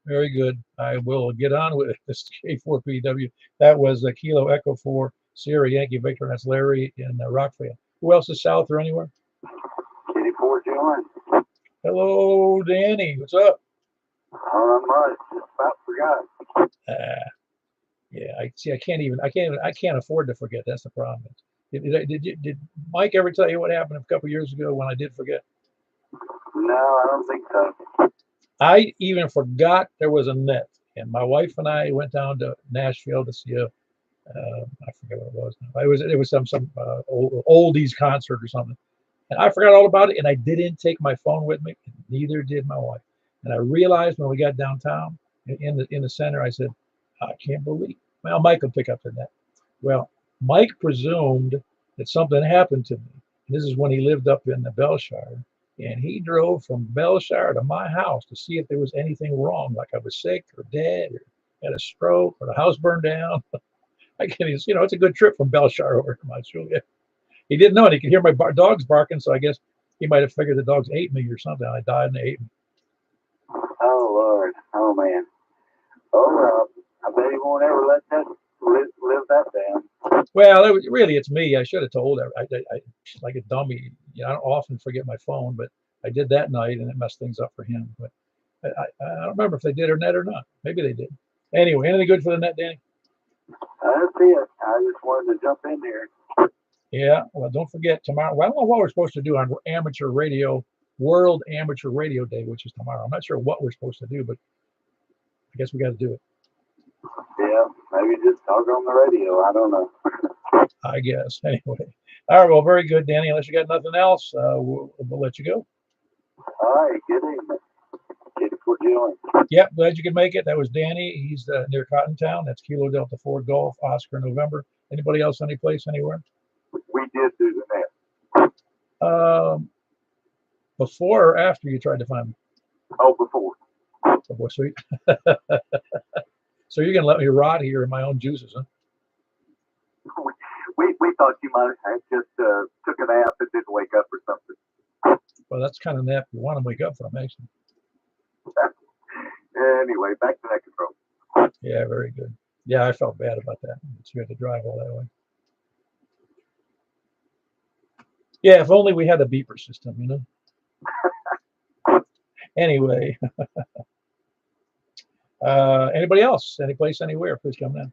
Very good. I will get on with this K4PW. That was a Kilo Echo 4 Sierra Yankee Victor. That's Larry in Rockville. Who else is south or anywhere? Kitty 4 John. Hello, Danny. What's up? Not much. Just about forgot. Yeah, I can't afford to forget. That's the problem. Did Mike ever tell you what happened a couple years ago when I did forget? No, I don't think so. I even forgot there was a net, and my wife and I went down to Nashville to see a I forget what it was now. It was some oldies concert or something, and I forgot all about it, and I didn't take my phone with me. And neither did my wife. And I realized when we got downtown in the center, I said, I can't believe. Well, Mike will pick up the net. Well, Mike presumed that something happened to me. And this is when he lived up in the Bellshire, and he drove from Bellshire to my house to see if there was anything wrong, like I was sick or dead or had a stroke or the house burned down. I can't even, it's a good trip from Bellshire over to Montreal. He didn't know it. He could hear my dogs barking, so I guess he might have figured the dogs ate me or something. I died and they ate me. Oh, Lord. Oh, man. Oh, I bet he won't ever let that live that down. Well, it's me. I should have told her. I like a dummy. I don't often forget my phone, but I did that night, and it messed things up for him. But I don't remember if they did or net or not. Maybe they did. Anyway, anything good for the net, Danny? That's it. I just wanted to jump in there. Yeah. Well, don't forget tomorrow. Well, I don't know what we're supposed to do on amateur radio, World Amateur Radio Day, which is tomorrow. I'm not sure what we're supposed to do, but I guess we got to do it. Yeah, maybe just talk on the radio. I don't know. I guess. Anyway. All right. Well, very good, Danny. Unless you got nothing else, we'll let you go. All right. Good evening. Kitty 4 John. Yep. Glad you could make it. That was Danny. He's near Cottontown. That's Kilo Delta 4 Golf, Oscar, November. Anybody else, any place, anywhere? We did do the net. Before or after you tried to find me? Oh, before. Oh, boy, sweet. So you're going to let me rot here in my own juices, huh? We thought you might have just took a nap and didn't wake up or something. Well, that's the kind of nap you want to wake up from, actually. Anyway, back to net control. Yeah, very good. Yeah, I felt bad about that. You had to drive all that way. Yeah, if only we had a beeper system, Anyway. Anybody else? Any place, anywhere? Please come in.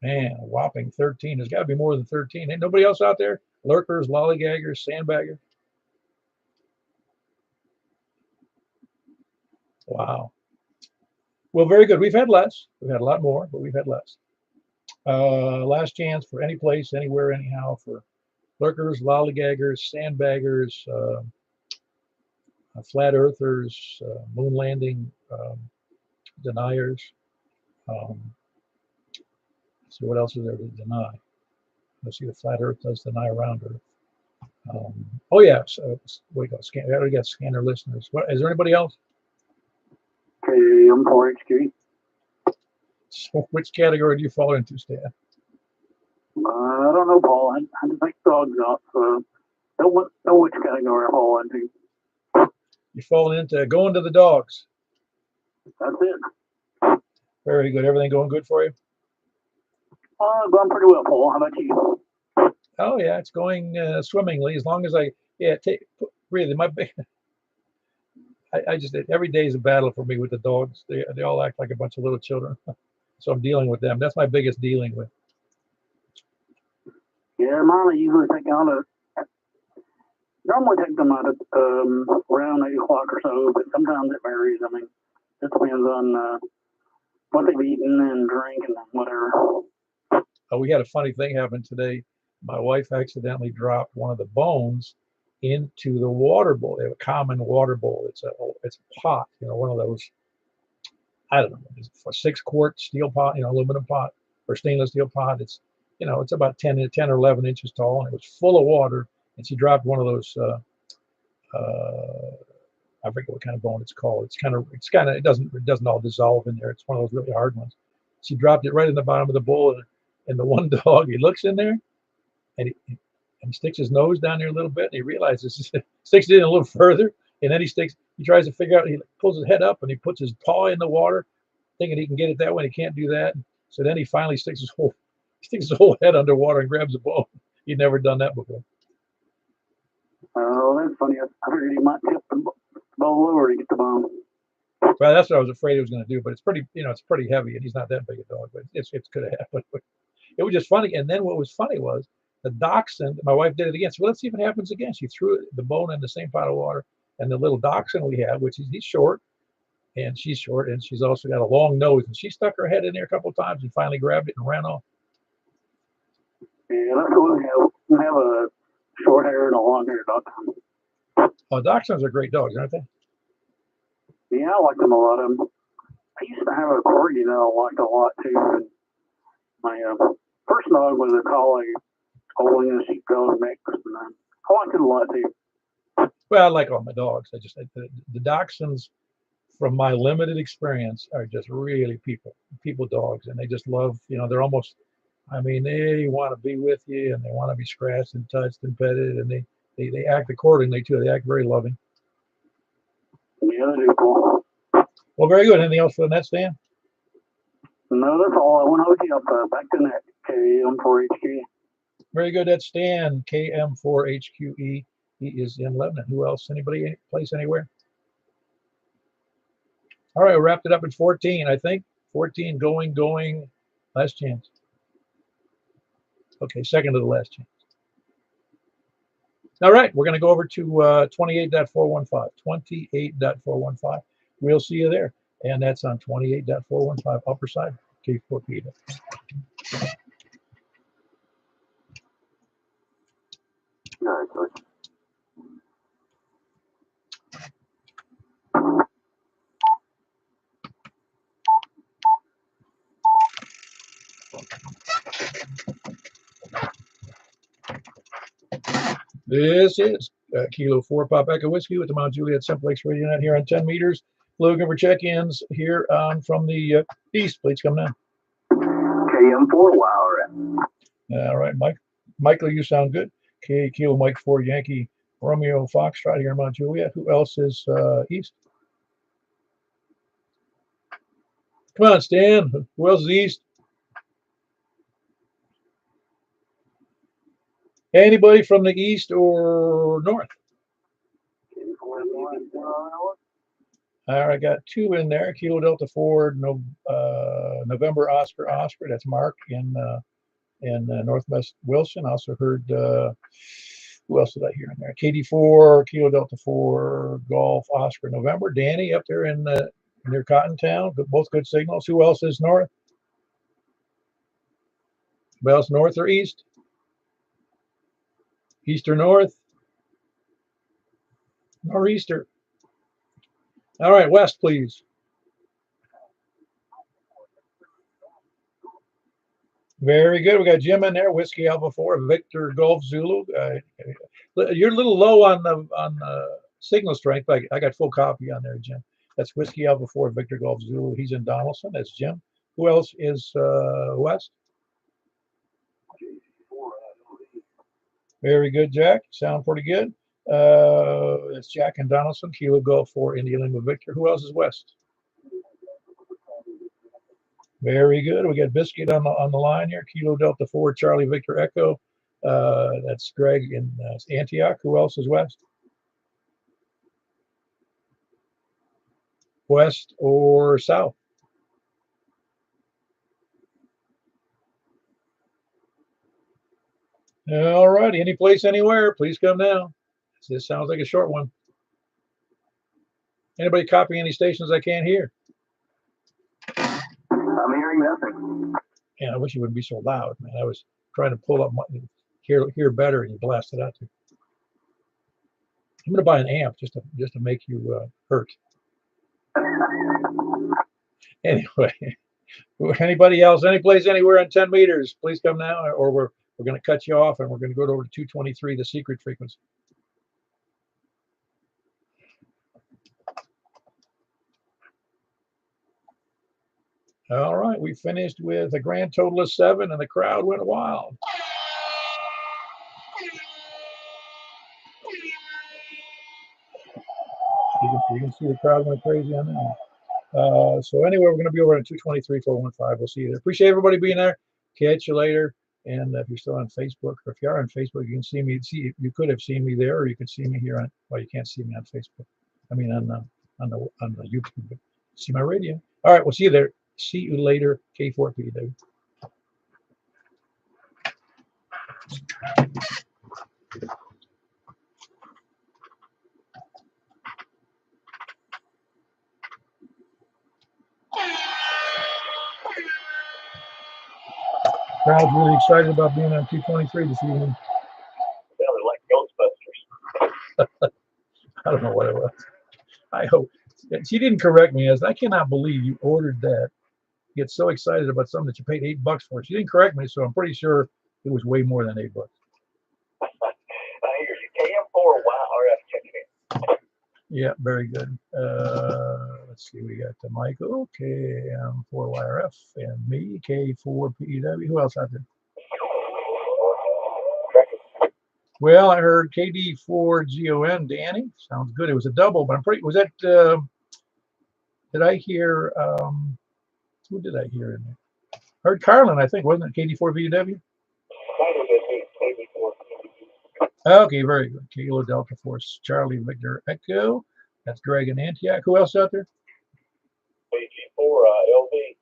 Man, a whopping 13. There's got to be more than 13. Ain't nobody else out there? Lurkers, lollygaggers, sandbaggers. Wow. Well, very good. We've had less. We've had a lot more, but we've had less. Last chance for any place, anywhere, anyhow, for lurkers, lollygaggers, sandbaggers, flat earthers, moon landing deniers. So what else is there to deny? Let's see, the flat earth does deny round earth. Oh yeah, so we got scanner listeners. What is there anybody else? Okay, I'm 4HQ. So which category do you fall into, Stan? I don't know, Paul. I just like dogs off. Don't know which category I fall into. You fall into going to the dogs. That's it. Very good. Everything going good for you? Going pretty well, Paul. How about you? Oh yeah, it's going swimmingly. As long as really my big. I just every day is a battle for me with the dogs. They all act like a bunch of little children, so I'm dealing with them. That's my biggest dealing with. Yeah, mine usually take out normally take them out at around 8 o'clock or so, but sometimes it varies. I mean, it depends on what they've eaten and drink and whatever. We had a funny thing happen today. My wife accidentally dropped one of the bones into the water bowl. They have a common water bowl. It's a pot, one of those, I don't know, it's a 6-quart steel pot, aluminum pot or stainless steel pot. It's, it's about 10 or 11 inches tall, and it was full of water. And she dropped one of those, I forget what kind of bone it's called. It doesn't all dissolve in there. It's one of those really hard ones. She dropped it right in the bottom of the bowl, and the one dog, he looks in there, and he sticks his nose down there a little bit, and he realizes, sticks it in a little further, and then he tries to figure out, he pulls his head up, and he puts his paw in the water, thinking he can get it that way. He can't do that. So then he finally sticks his whole head underwater and grabs a bone. He'd never done that before. Oh, that's funny. I figured he might tip the bowl over to get the bone. Well, that's what I was afraid he was going to do, but it's pretty heavy, and he's not that big a dog, but it could have happened. It was just funny. And then what was funny was the dachshund. My wife did it again. So let's see if it happens again. She threw the bone in the same pot of water, and the little dachshund we have, which he's short, and she's short, and she's also got a long nose, and she stuck her head in there a couple of times and finally grabbed it and ran off. Yeah, that's cool. We have a short hair and a long hair dachshund. Oh, dachshunds are great dogs, aren't they? Yeah, I like them a lot. I used to have a corgi that I liked a lot too. And my first dog was a collie, holding a sheepdog mix, and I liked it a lot too. Well, I like all my dogs. The dachshunds, from my limited experience, are just really people dogs, and they just love. They're almost. I mean, they want to be with you, and they want to be scratched and touched and petted, and they act accordingly too. They act very loving. Yeah, they do cool. Well, very good. Anything else for the net, Stan? No, that's all. I want to hook you up back to net KM4HQ. Very good. That's Stan, KM4HQE. He is in Lebanon. Who else? Anybody? Any place anywhere? All right, we wrapped it up at 14, I think. 14, going. Last chance. Okay, second to the last chance. All right, we're going to go over to 28.415. 28.415. We'll see you there. And that's on 28.415 upper side, K4P. All right, George. This is Kilo 4 Pop Echo Whiskey with the Mount Juliet Simplex Radio Net here on 10 meters. Looking for check-ins here from the east. Please come down. KM4 Wowrin. All right, Michael, you sound good. Kilo Mike 4 Yankee Romeo Foxtrot here in Mount Juliet. Who else is east? Come on, Stan. Who else is east? Anybody from the east or north? All right, got 2 in there. Kilo Delta 4 November Oscar. That's Mark in Northwest Wilson. Also heard, who else did I hear in there? KD4, Kilo Delta 4 Golf Oscar November. Danny up there in near Cottontown. Both good signals. Who else is north? Who else north or east? East or north? Nor'easter. All right, west, please. Very good. We got Jim in there. Whiskey Alpha 4, Victor Golf Zulu. You're a little low on the signal strength, but I got full copy on there, Jim. That's Whiskey Alpha 4, Victor Golf Zulu. He's in Donaldson. That's Jim. Who else is west? Very good, Jack. Sound pretty good. That's Jack and Donaldson. Kilo Golf 4, India Lima Victor. Who else is west? Very good. We got Biscuit on the line here. Kilo Delta 4, Charlie Victor Echo. That's Greg in Antioch. Who else is west? West or south? All righty. Any place, anywhere, please come down. This sounds like a short one. Anybody copying any stations I can't hear? I'm hearing nothing. Man, I wish you wouldn't be so loud, man. I was trying to pull up my hear better, and you blasted out there. I'm going to buy an amp just to make you hurt. Anyway, anybody else, any place, anywhere on 10 meters, please come now, or we're going to cut you off, and we're going to go over to 223, the secret frequency. All right, we finished with a grand total of 7, and the crowd went wild. You can see the crowd went crazy on that. So anyway, we're going to be over at 223, 415. We'll see you there. Appreciate everybody being there. Catch you later. And if you're still on Facebook, or if you are on Facebook, you can see me. You could have seen me there, or you could see me here on. Well, you can't see me on Facebook. I mean on the YouTube. But see my radio. All right, we'll see you there. See you later. K4P, David. Crowd's really excited about being on 223 this evening. Sounded like Ghostbusters. I don't know what it was. I hope she didn't correct me as I cannot believe you ordered that. You get so excited about something that you paid $8 for. She didn't correct me, so I'm pretty sure it was way more than $8. I hear you. KM4YRF checking in. Yeah, very good. Let's see, we got Michael, KM4YRF, and me, K4PEW. Who else out there? Well, I heard KD4GON, Danny. Sounds good. It was a double, but I'm pretty. Was that? Did I hear? Who did I hear in there? I heard Carlin, I think, wasn't it? KD4VW. Okay, very good. Kilo Delta Force, Charlie Victor Echo. That's Greg and Antioch. Who else out there? AG4LV.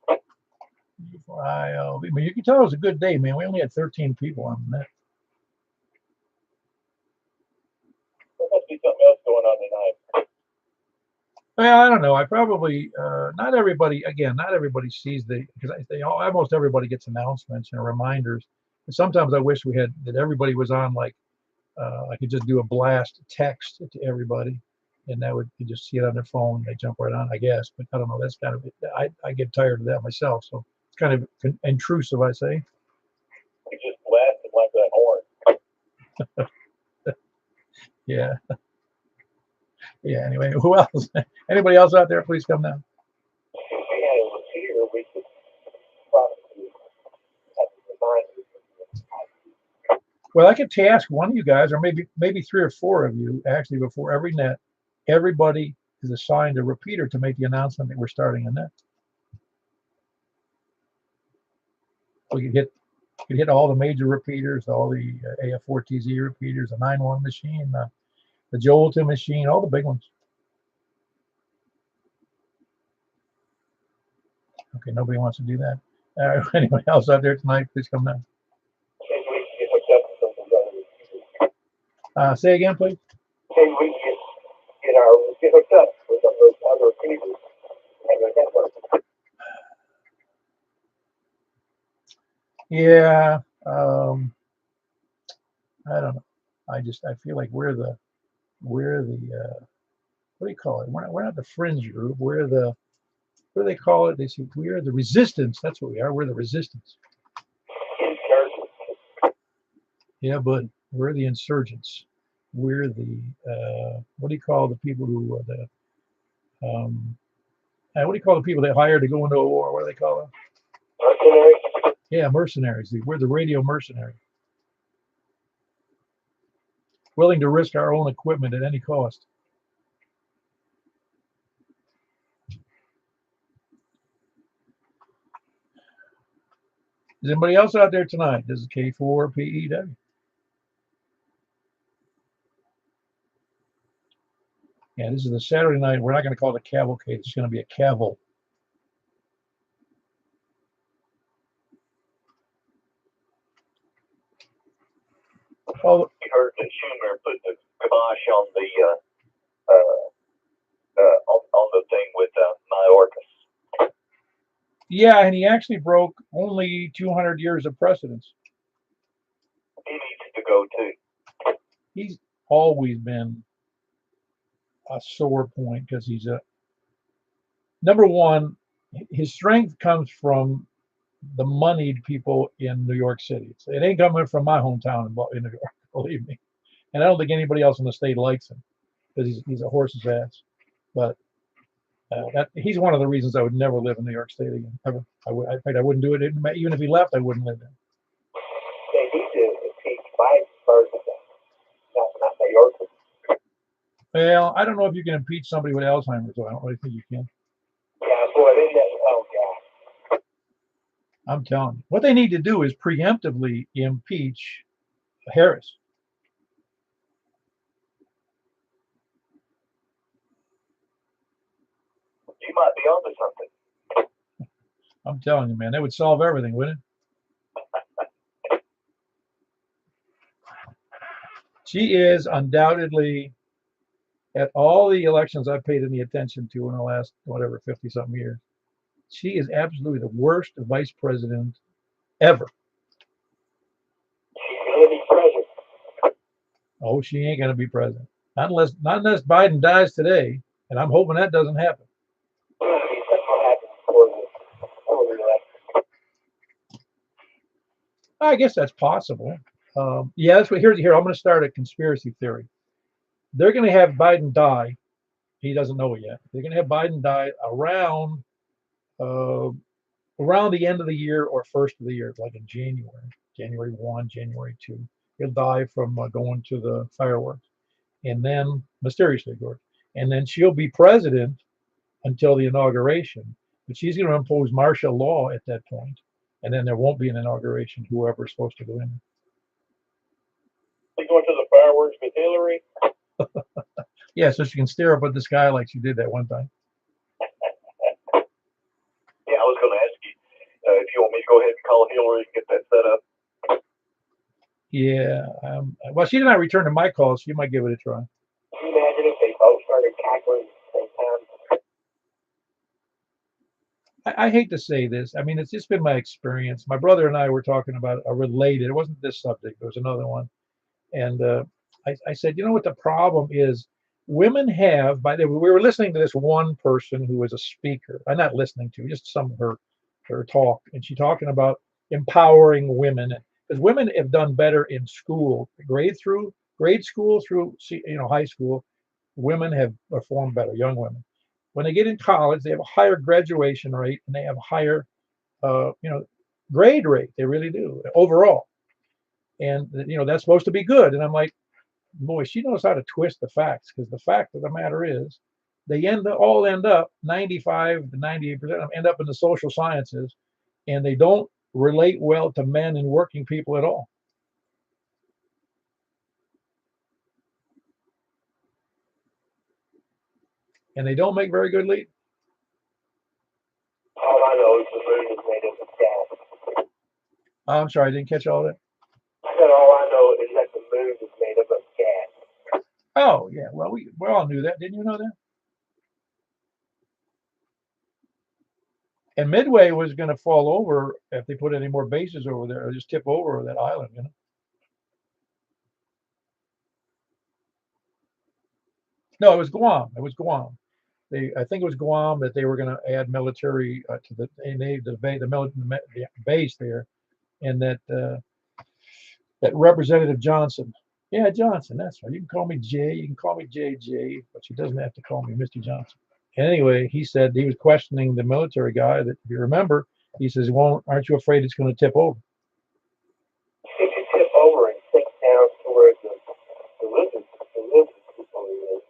AG4ILV. But you can tell it was a good day, man. We only had 13 people on the net. There must be something else going on tonight. Well, I don't know. I probably not everybody. Again, not everybody sees because almost everybody gets announcements and reminders. And sometimes I wish we had that everybody was on. Like I could just do a blast text to everybody, and that would you just see it on their phone. They jump right on, I guess. But I don't know. That's kind of I get tired of that myself. So it's kind of intrusive, I say. You just blasted like that horn. Yeah. Yeah. Anyway, who else? Anybody else out there? Please come down. Well, I could task one of you guys, or maybe 3 or 4 of you, actually, before every net, everybody is assigned a repeater to make the announcement that we're starting a net. We could hit all the major repeaters, all the AF4TZ repeaters, the 9-1 machine, the Jolton machine, all the big ones. Okay, nobody wants to do that. Anybody else out there tonight, please come down. Say again, please. Can we get hooked up with some of those other repeaters? Yeah, I don't know. I feel like we're the what do you call it? We're not the fringe group. We're the, what do they call it? They say we're the resistance. That's what we are. We're the resistance. Yeah, but we're the insurgents. We're the what do you call the people who what do you call the people they hire to go into a war? What do they call them? Mercenaries. Yeah, mercenaries. We're the radio mercenary. Willing to risk our own equipment at any cost. Is anybody else out there tonight? This is K4PEW. Yeah, this is a Saturday night. We're not going to call it a cavalcade. It's going to be a caval. Oh, we heard that Schumer put the kibosh on the on the thing with Mayorkas. Yeah, and he actually broke only 200 years of precedence. He needs to go too. He's always been a sore point because he's a number one. His strength comes from the moneyed people in New York City. It ain't coming from my hometown in New York, believe me. And I don't think anybody else in the state likes him because he's a horse's ass. But he's one of the reasons I would never live in New York State again. Ever. In fact, I wouldn't do it. Even if he left, I wouldn't live there. They need to impeach Biden first, not Mayorkas. Well, I don't know if you can impeach somebody with Alzheimer's, so I don't really think you can. Yeah, boy, they just, oh, God. I'm telling you. What they need to do is preemptively impeach Harris. You might be onto something. I'm telling you, man, that would solve everything, wouldn't it? She is undoubtedly, at all the elections I've paid any attention to in the last, whatever, 50-something years, she is absolutely the worst vice president ever. She's going to be president. Oh, she ain't going to be president. Not unless Biden dies today, and I'm hoping that doesn't happen. I guess that's possible. Yeah, that's what. Here. I'm going to start a conspiracy theory. They're going to have Biden die. He doesn't know it yet. They're going to have Biden die around the end of the year or first of the year, like in January 1, January 2. He'll die from going to the fireworks, and then mysteriously, of course, and then she'll be president until the inauguration. But she's going to impose martial law at that point, and then there won't be an inauguration. Whoever's supposed to go in. They going to the fireworks with Hillary? Yeah, so she can stare up at the sky like she did that one time. Yeah, I was going to ask you if you want me to go ahead and call Hillary and get that set up. Yeah. Well, she did not return to my calls. So you might give it a try. Can you imagine if they both started cackling at the same time? I hate to say this. I mean, it's just been my experience. My brother and I were talking about a related. It wasn't this subject. It was another one. And I said, you know what the problem is? Women have, we were listening to this one person who was a speaker. I'm not listening to just some of her talk, and she talking about empowering women because women have done better in school, grade school through high school. Women have performed better, young women. When they get in college, they have a higher graduation rate and they have a higher, grade rate. They really do overall, and that's supposed to be good. And I'm like, boy, she knows how to twist the facts because the fact of the matter is they all end up 95 to 98% of them end up in the social sciences, and they don't relate well to men and working people at all. And they don't make very good leaders. All I know is the moon is made up of gas. I'm sorry, I didn't catch all that. I said all I know is that the moon is made up of gas. Oh, yeah. Well, we all knew that. Didn't you know that? And Midway was going to fall over if they put any more bases over there, or just tip over that island, No, it was Guam. I think it was Guam that they were going to add military to the base there, and that Representative Johnson. Yeah, Johnson. That's right. You can call me Jay. You can call me JJ, but she doesn't have to call me Mr. Johnson. Anyway, he said he was questioning the military guy. That if you remember, he says, aren't you afraid it's going to tip over? It could tip over and sink down towards the lizard people is.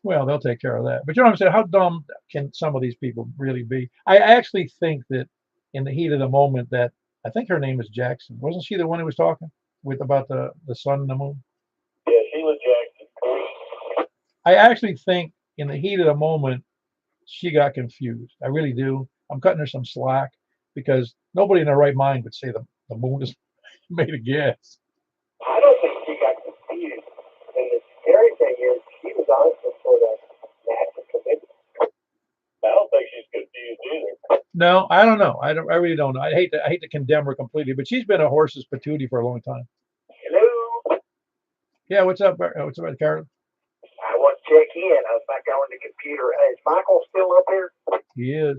Well, they'll take care of that. But you know what I'm saying? How dumb can some of these people really be? I actually think that in the heat of the moment that I think her name is Jackson. Wasn't she the one who was talking about the sun and the moon? Yeah, Sheila Jackson. I actually think in the heat of the moment, she got confused. I really do. I'm cutting her some slack because nobody in their right mind would say the moon is made of gas. I don't think she got confused in the No, I don't know. I really don't know. I hate to condemn her completely, but she's been a horse's patootie for a long time. Hello. Yeah, what's up? What's up, Carol? I want to check in. I was back on the computer. Is Michael still up here? He is.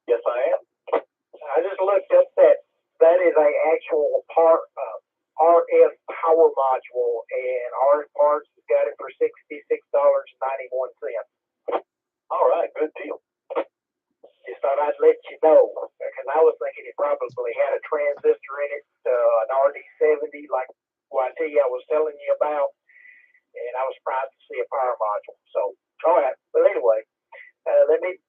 Yes, I am. I just looked up that is a actual RF power module, and RF Parts has got it for $66.91. All right, good deal. Just thought I'd let you know, because I was thinking it probably had a transistor in it, an RD70, like YT I was telling you about, and I was surprised to see a power module. So, all right. But anyway, let me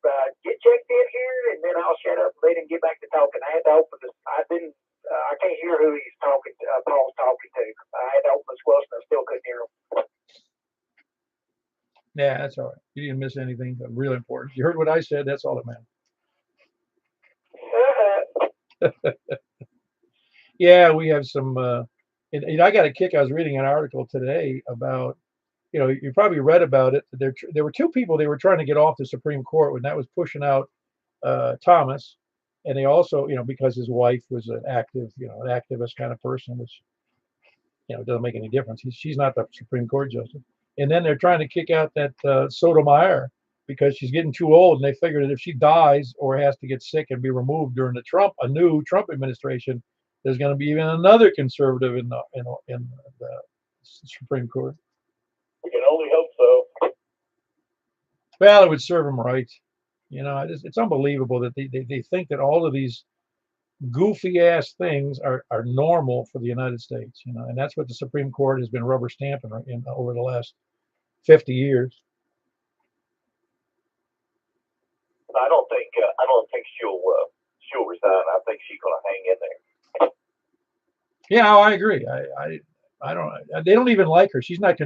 get checked in here, and then I'll shut up and let him get back to talking. I had to open this. I can't hear who he's talking to, Paul's talking to. I had to open this close, and I still couldn't hear him. Yeah, that's all right. You didn't miss anything real important. You heard what I said. That's all that matters. Yeah, we have some. And I got a kick. I was reading an article today about. You probably read about it. There were two people they were trying to get off the Supreme Court when that was pushing out Thomas, and they also, because his wife was an activist kind of person, which, doesn't make any difference. She's not the Supreme Court justice. And then they're trying to kick out that Sotomayor because she's getting too old, and they figured that if she dies or has to get sick and be removed during a new Trump administration, there's going to be even another conservative in the Supreme Court. We can only hope so. Well, it would serve them right. It's unbelievable that they think that all of these goofy ass things are normal for the United States, and that's what the Supreme Court has been rubber stamping over the last 50 years. I don't think she'll resign. I think she's going to hang in there. Yeah, I agree. I don't. They don't even like her. She's not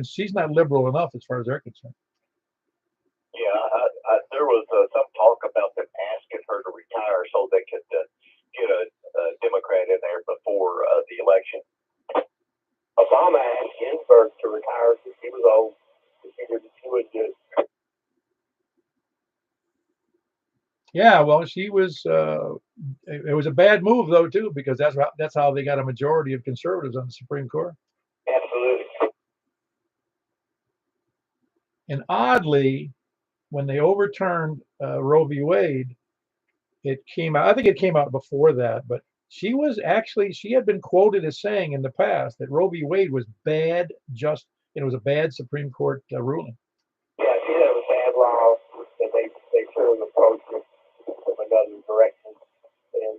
liberal enough as far as they're concerned. Yeah, there was some talk about them asking her to retire so they could get a Democrat in there before the election. Obama asked Ginsburg to retire because she was old. She would do. Yeah, well, she was. It was a bad move though too, because that's how they got a majority of conservatives on the Supreme Court. Absolutely. And oddly, when they overturned Roe v. Wade, it came out. I think it came out before that, but she had been quoted as saying in the past that Roe v. Wade was bad. It was a bad Supreme Court ruling. Yeah, she said it was bad law that they sort of approached it from another direction, and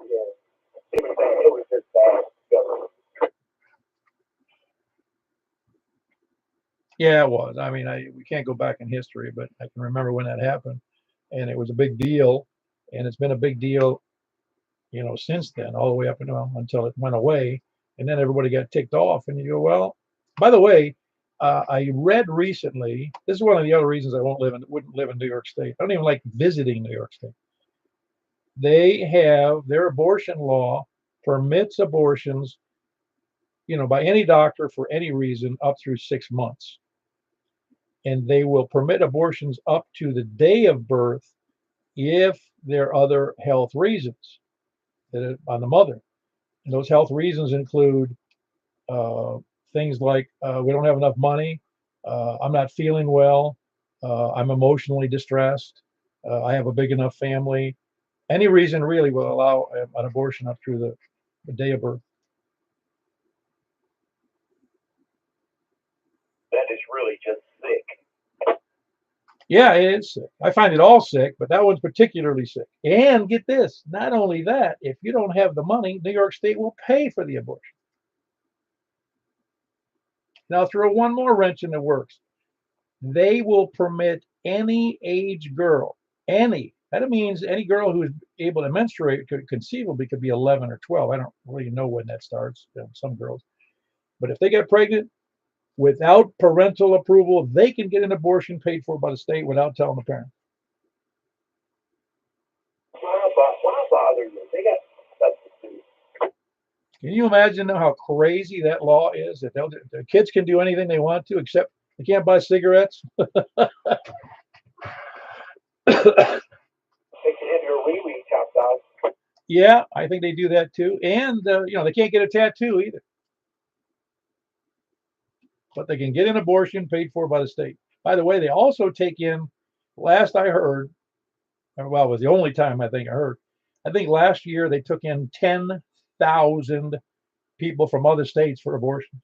it was bad. It was just bad government. Yeah, it was. I mean, we can't go back in history, but I can remember when that happened, and it was a big deal, and it's been a big deal, since then, all the way up until it went away, and then everybody got ticked off, and you go, well. By the way, I read recently. This is one of the other reasons I wouldn't live in New York State. I don't even like visiting New York State. Their abortion law permits abortions, by any doctor for any reason up through 6 months. And they will permit abortions up to the day of birth if there are other health reasons on the mother. And those health reasons include things like we don't have enough money, I'm not feeling well, I'm emotionally distressed, I have a big enough family. Any reason really will allow an abortion up through the day of birth. That is really just sick. Yeah, it is sick. I find it all sick, but that one's particularly sick. And get this, not only that, if you don't have the money, New York State will pay for the abortion. Now throw one more wrench in the works. They will permit any age girl, that means any girl who is able to menstruate conceivably could be 11 or 12. I don't really know when that starts, some girls. But if they get pregnant, without parental approval, they can get an abortion paid for by the state without telling the parent. Why bother you? They got stuff to do. Can you imagine how crazy that law is? That the kids can do anything they want to, except they can't buy cigarettes. They can have your wee-wee chopped Yeah, I think they do that too. And they can't get a tattoo either, but they can get an abortion paid for by the state. By the way, they also take in, last I heard, well, it was the only time I think I heard. I think last year they took in 10,000 people from other states for abortion.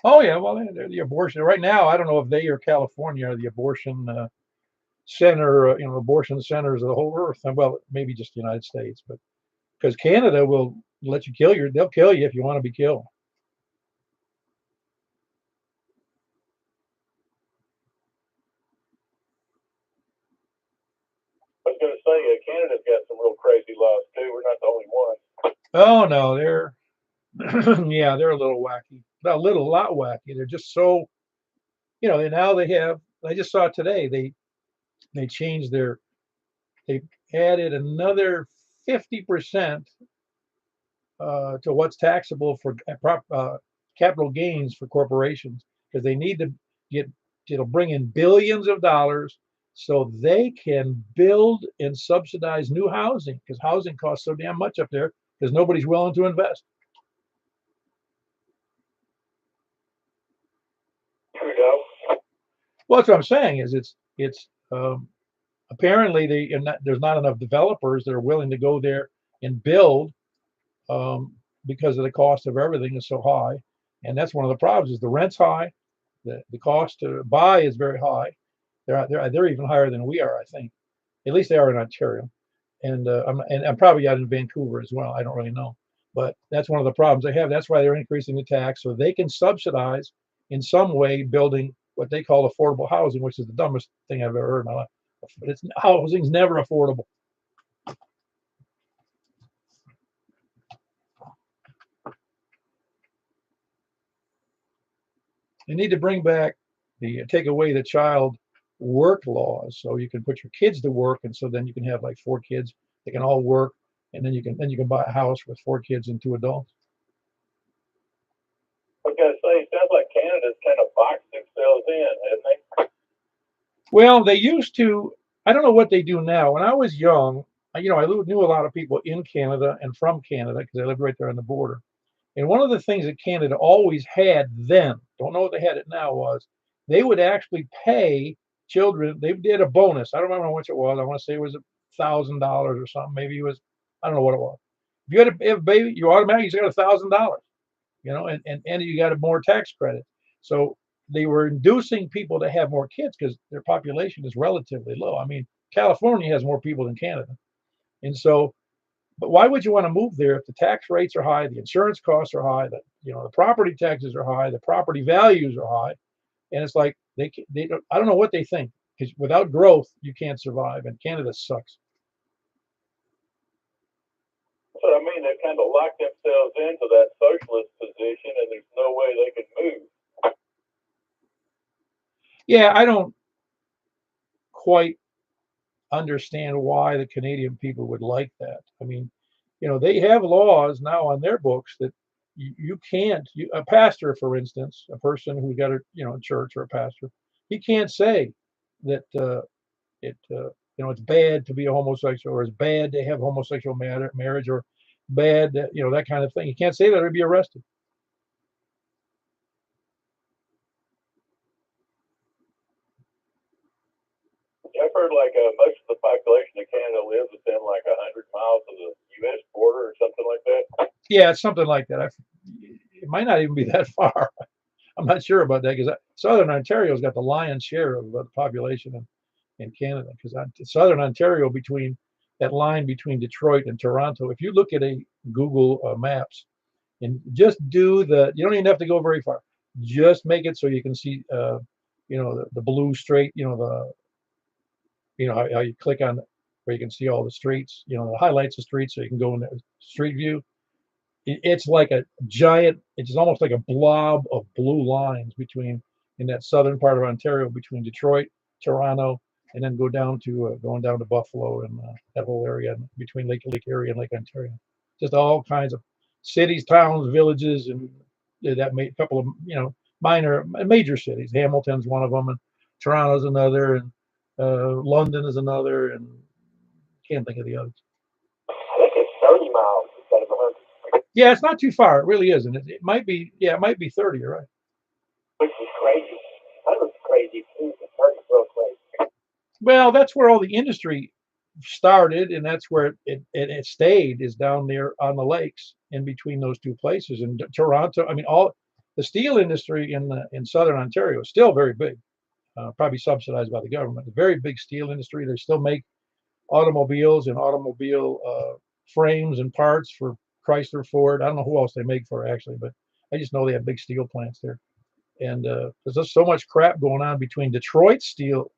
Oh yeah, well they're the abortion right now. I don't know if they or California are the abortion center, abortion centers of the whole earth. Well, maybe just the United States, but because Canada will let you they'll kill you if you want to be killed. I was going to say, Canada's got some real crazy laws too. We're not the only ones. Oh no, they're yeah, they're a little wacky. A lot wacky. They're just so, now they have. I just saw today they changed they added another 50% to what's taxable for capital gains for corporations, because they need to it'll bring in billions of dollars so they can build and subsidize new housing, because housing costs so damn much up there because nobody's willing to invest. Well, that's what I'm saying is it's apparently there's not enough developers that are willing to go there and build, because of the cost of everything is so high. And that's one of the problems is the rent's high, the cost to buy is very high. They're even higher than we are, I think. At least they are in Ontario, and I'm probably out in Vancouver as well. I don't really know, but that's one of the problems they have. That's why they're increasing the tax so they can subsidize in some way building what they call affordable housing, which is the dumbest thing I've ever heard in my life. But housing's never affordable. They need to bring back take away the child work laws, so you can put your kids to work, and so then you can have like 4 kids. They can all work, and then you can buy a house with 4 kids and 2 adults. I was going to say, it sounds like Canada's kind of boxed themselves in, haven't they? Well, they used to. I don't know what they do now. When I was young, I knew a lot of people in Canada and from Canada because I lived right there on the border. And one of the things that Canada always had then, don't know what they had it now, was they would actually pay children. They did a bonus. I don't remember how much it was. I want to say it was $1,000 or something. Maybe it was, I don't know what it was. If you had a baby, you automatically got $1,000, and you got a more tax credit. So they were inducing people to have more kids because their population is relatively low. I mean, California has more people than Canada. And so, but why would you want to move there if the tax rates are high, the insurance costs are high, the property taxes are high, the property values are high, and it's like they don't, I don't know what they think, because without growth you can't survive, and Canada sucks. So I mean, they've kind of locked themselves into that socialist position, and there's no way they can move. Yeah, I don't quite understand why the Canadian people would like that. I mean, they have laws now on their books that you can't, a pastor, for instance, a person who's got a church, or a pastor, he can't say that it's bad to be a homosexual, or it's bad to have homosexual marriage, or bad, that kind of thing. He can't say that or be arrested. I've heard like most of the population of Canada lives within like 100 miles of the U.S. border or something like that. Yeah, it's something like that. It might not even be that far. I'm not sure about that, because Southern Ontario's got the lion's share of the population in Canada, because Southern Ontario, between that line between Detroit and Toronto, if you look at a Google Maps and just you don't even have to go very far. Just make it so you can see, the blue straight, how you click on where you can see all the streets, the highlights of streets, so you can go in the street view. It's like a giant, it's almost like a blob of blue lines in that southern part of Ontario, between Detroit, Toronto, and then going down to Buffalo, and that whole area between Lake Erie and Lake Ontario. Just all kinds of cities, towns, villages, and that made a couple of major cities. Hamilton's one of them, and Toronto's another, and London is another, and can't think of the others. I think it's 30 miles instead of 100. Yeah, it's not too far. It really isn't. It might be. Yeah, it might be 30. You're right. Which is crazy. That was crazy too. The 30 real crazy. Well, that's where all the industry started, and that's where it stayed, is down there on the lakes in between those two places. And Toronto, I mean, all the steel industry in southern Ontario is still very big, probably subsidized by the government. A very big steel industry. They still make automobiles and automobile frames and parts for Chrysler, Ford. I don't know who else they make for actually, but I just know they have big steel plants there. And there's just so much crap going on between Detroit's steel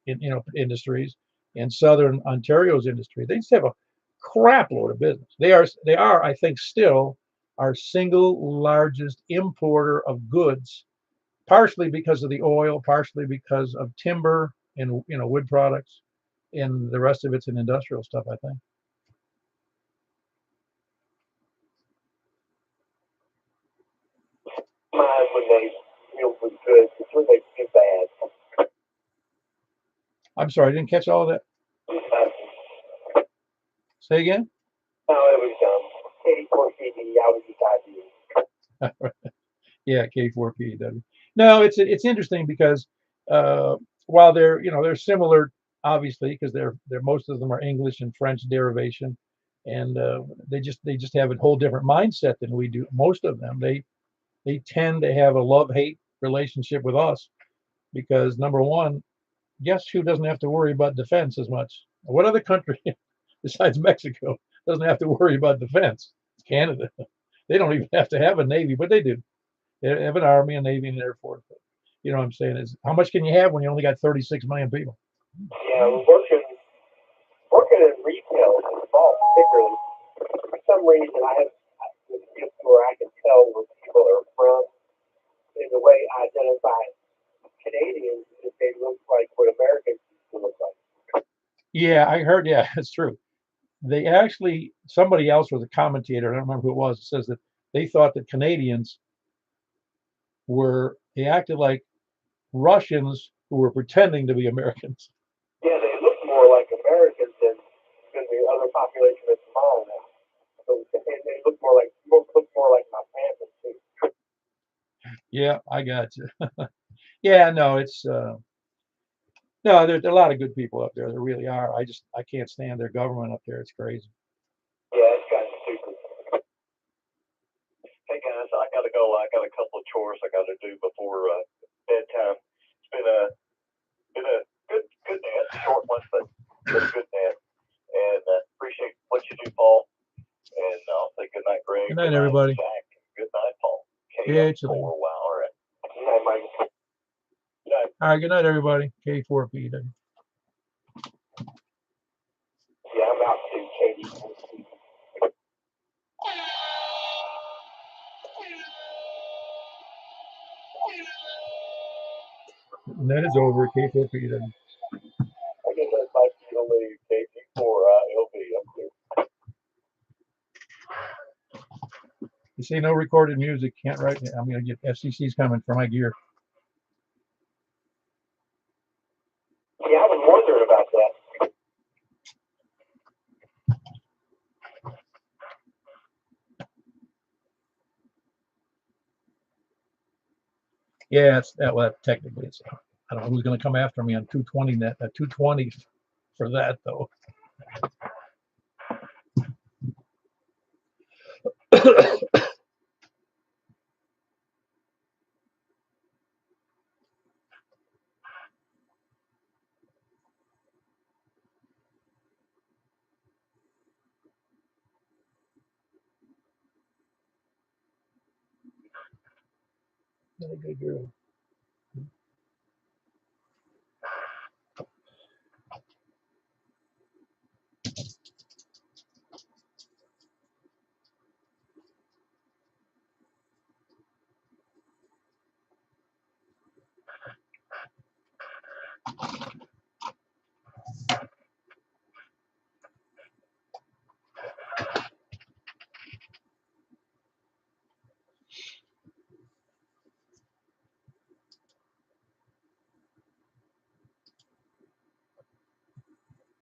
industries and southern Ontario's industry. They just have a crap load of business. They are I think still our single largest importer of goods, partially because of the oil, partially because of timber and wood products, and the rest of it's in industrial stuff, I think. Mine when they feel was good. It's when they get bad. I'm sorry, I didn't catch all of that. Say again? No, it was 84 CD. I was just ideas. Yeah, K4PW. No, it's interesting because while they're similar, obviously, because they're most of them are English and French derivation, and they just have a whole different mindset than we do. Most of them they tend to have a love-hate relationship with us because number one, guess who doesn't have to worry about defense as much? What other country besides Mexico doesn't have to worry about defense? It's Canada. They don't even have to have a navy, but they do. They have an army, a navy, and an air force. But you know what I'm saying is, how much can you have when you only got 36 million people? Yeah, working in retail in the fall particularly, for some reason I have just where I can tell where people are from in the way I identify Canadians if they look like what Americans used to look like. Yeah, I heard. Yeah, it's true. They actually, somebody else was a commentator. I don't remember who it was. Says that they thought that Canadians they acted like Russians who were pretending to be Americans. Yeah, they look more like Americans than the other population that's small now. So they look more like my family too. Yeah, I got you. Yeah, no, it's no, there's a lot of good people up there. There really are. I can't stand their government up there. It's crazy. Yeah, it's kind of stupid. Hey guys, I gotta go. I got a couple of chores I gotta do before bedtime. It's been a good nap, short one, but a good nap. And appreciate what you do, Paul. And I'll say good night, Greg. Good night, everybody. Jack. Good night, Paul. Yeah, KF for a while. All right. Good night, Mike. Good night. All right, good night, everybody. K4P. Yeah, I'm out too, Katie. And that is over. K4P. I guess that's like the only KP4 LV up there. You see, no recorded music. Can't write. I'm gonna get FCC's coming for my gear. Yeah, I was wondering about that. Yeah, it's that. Well, technically, it's. I don't know who's going to come after me on 220 net. 220 for that though. Very good girl.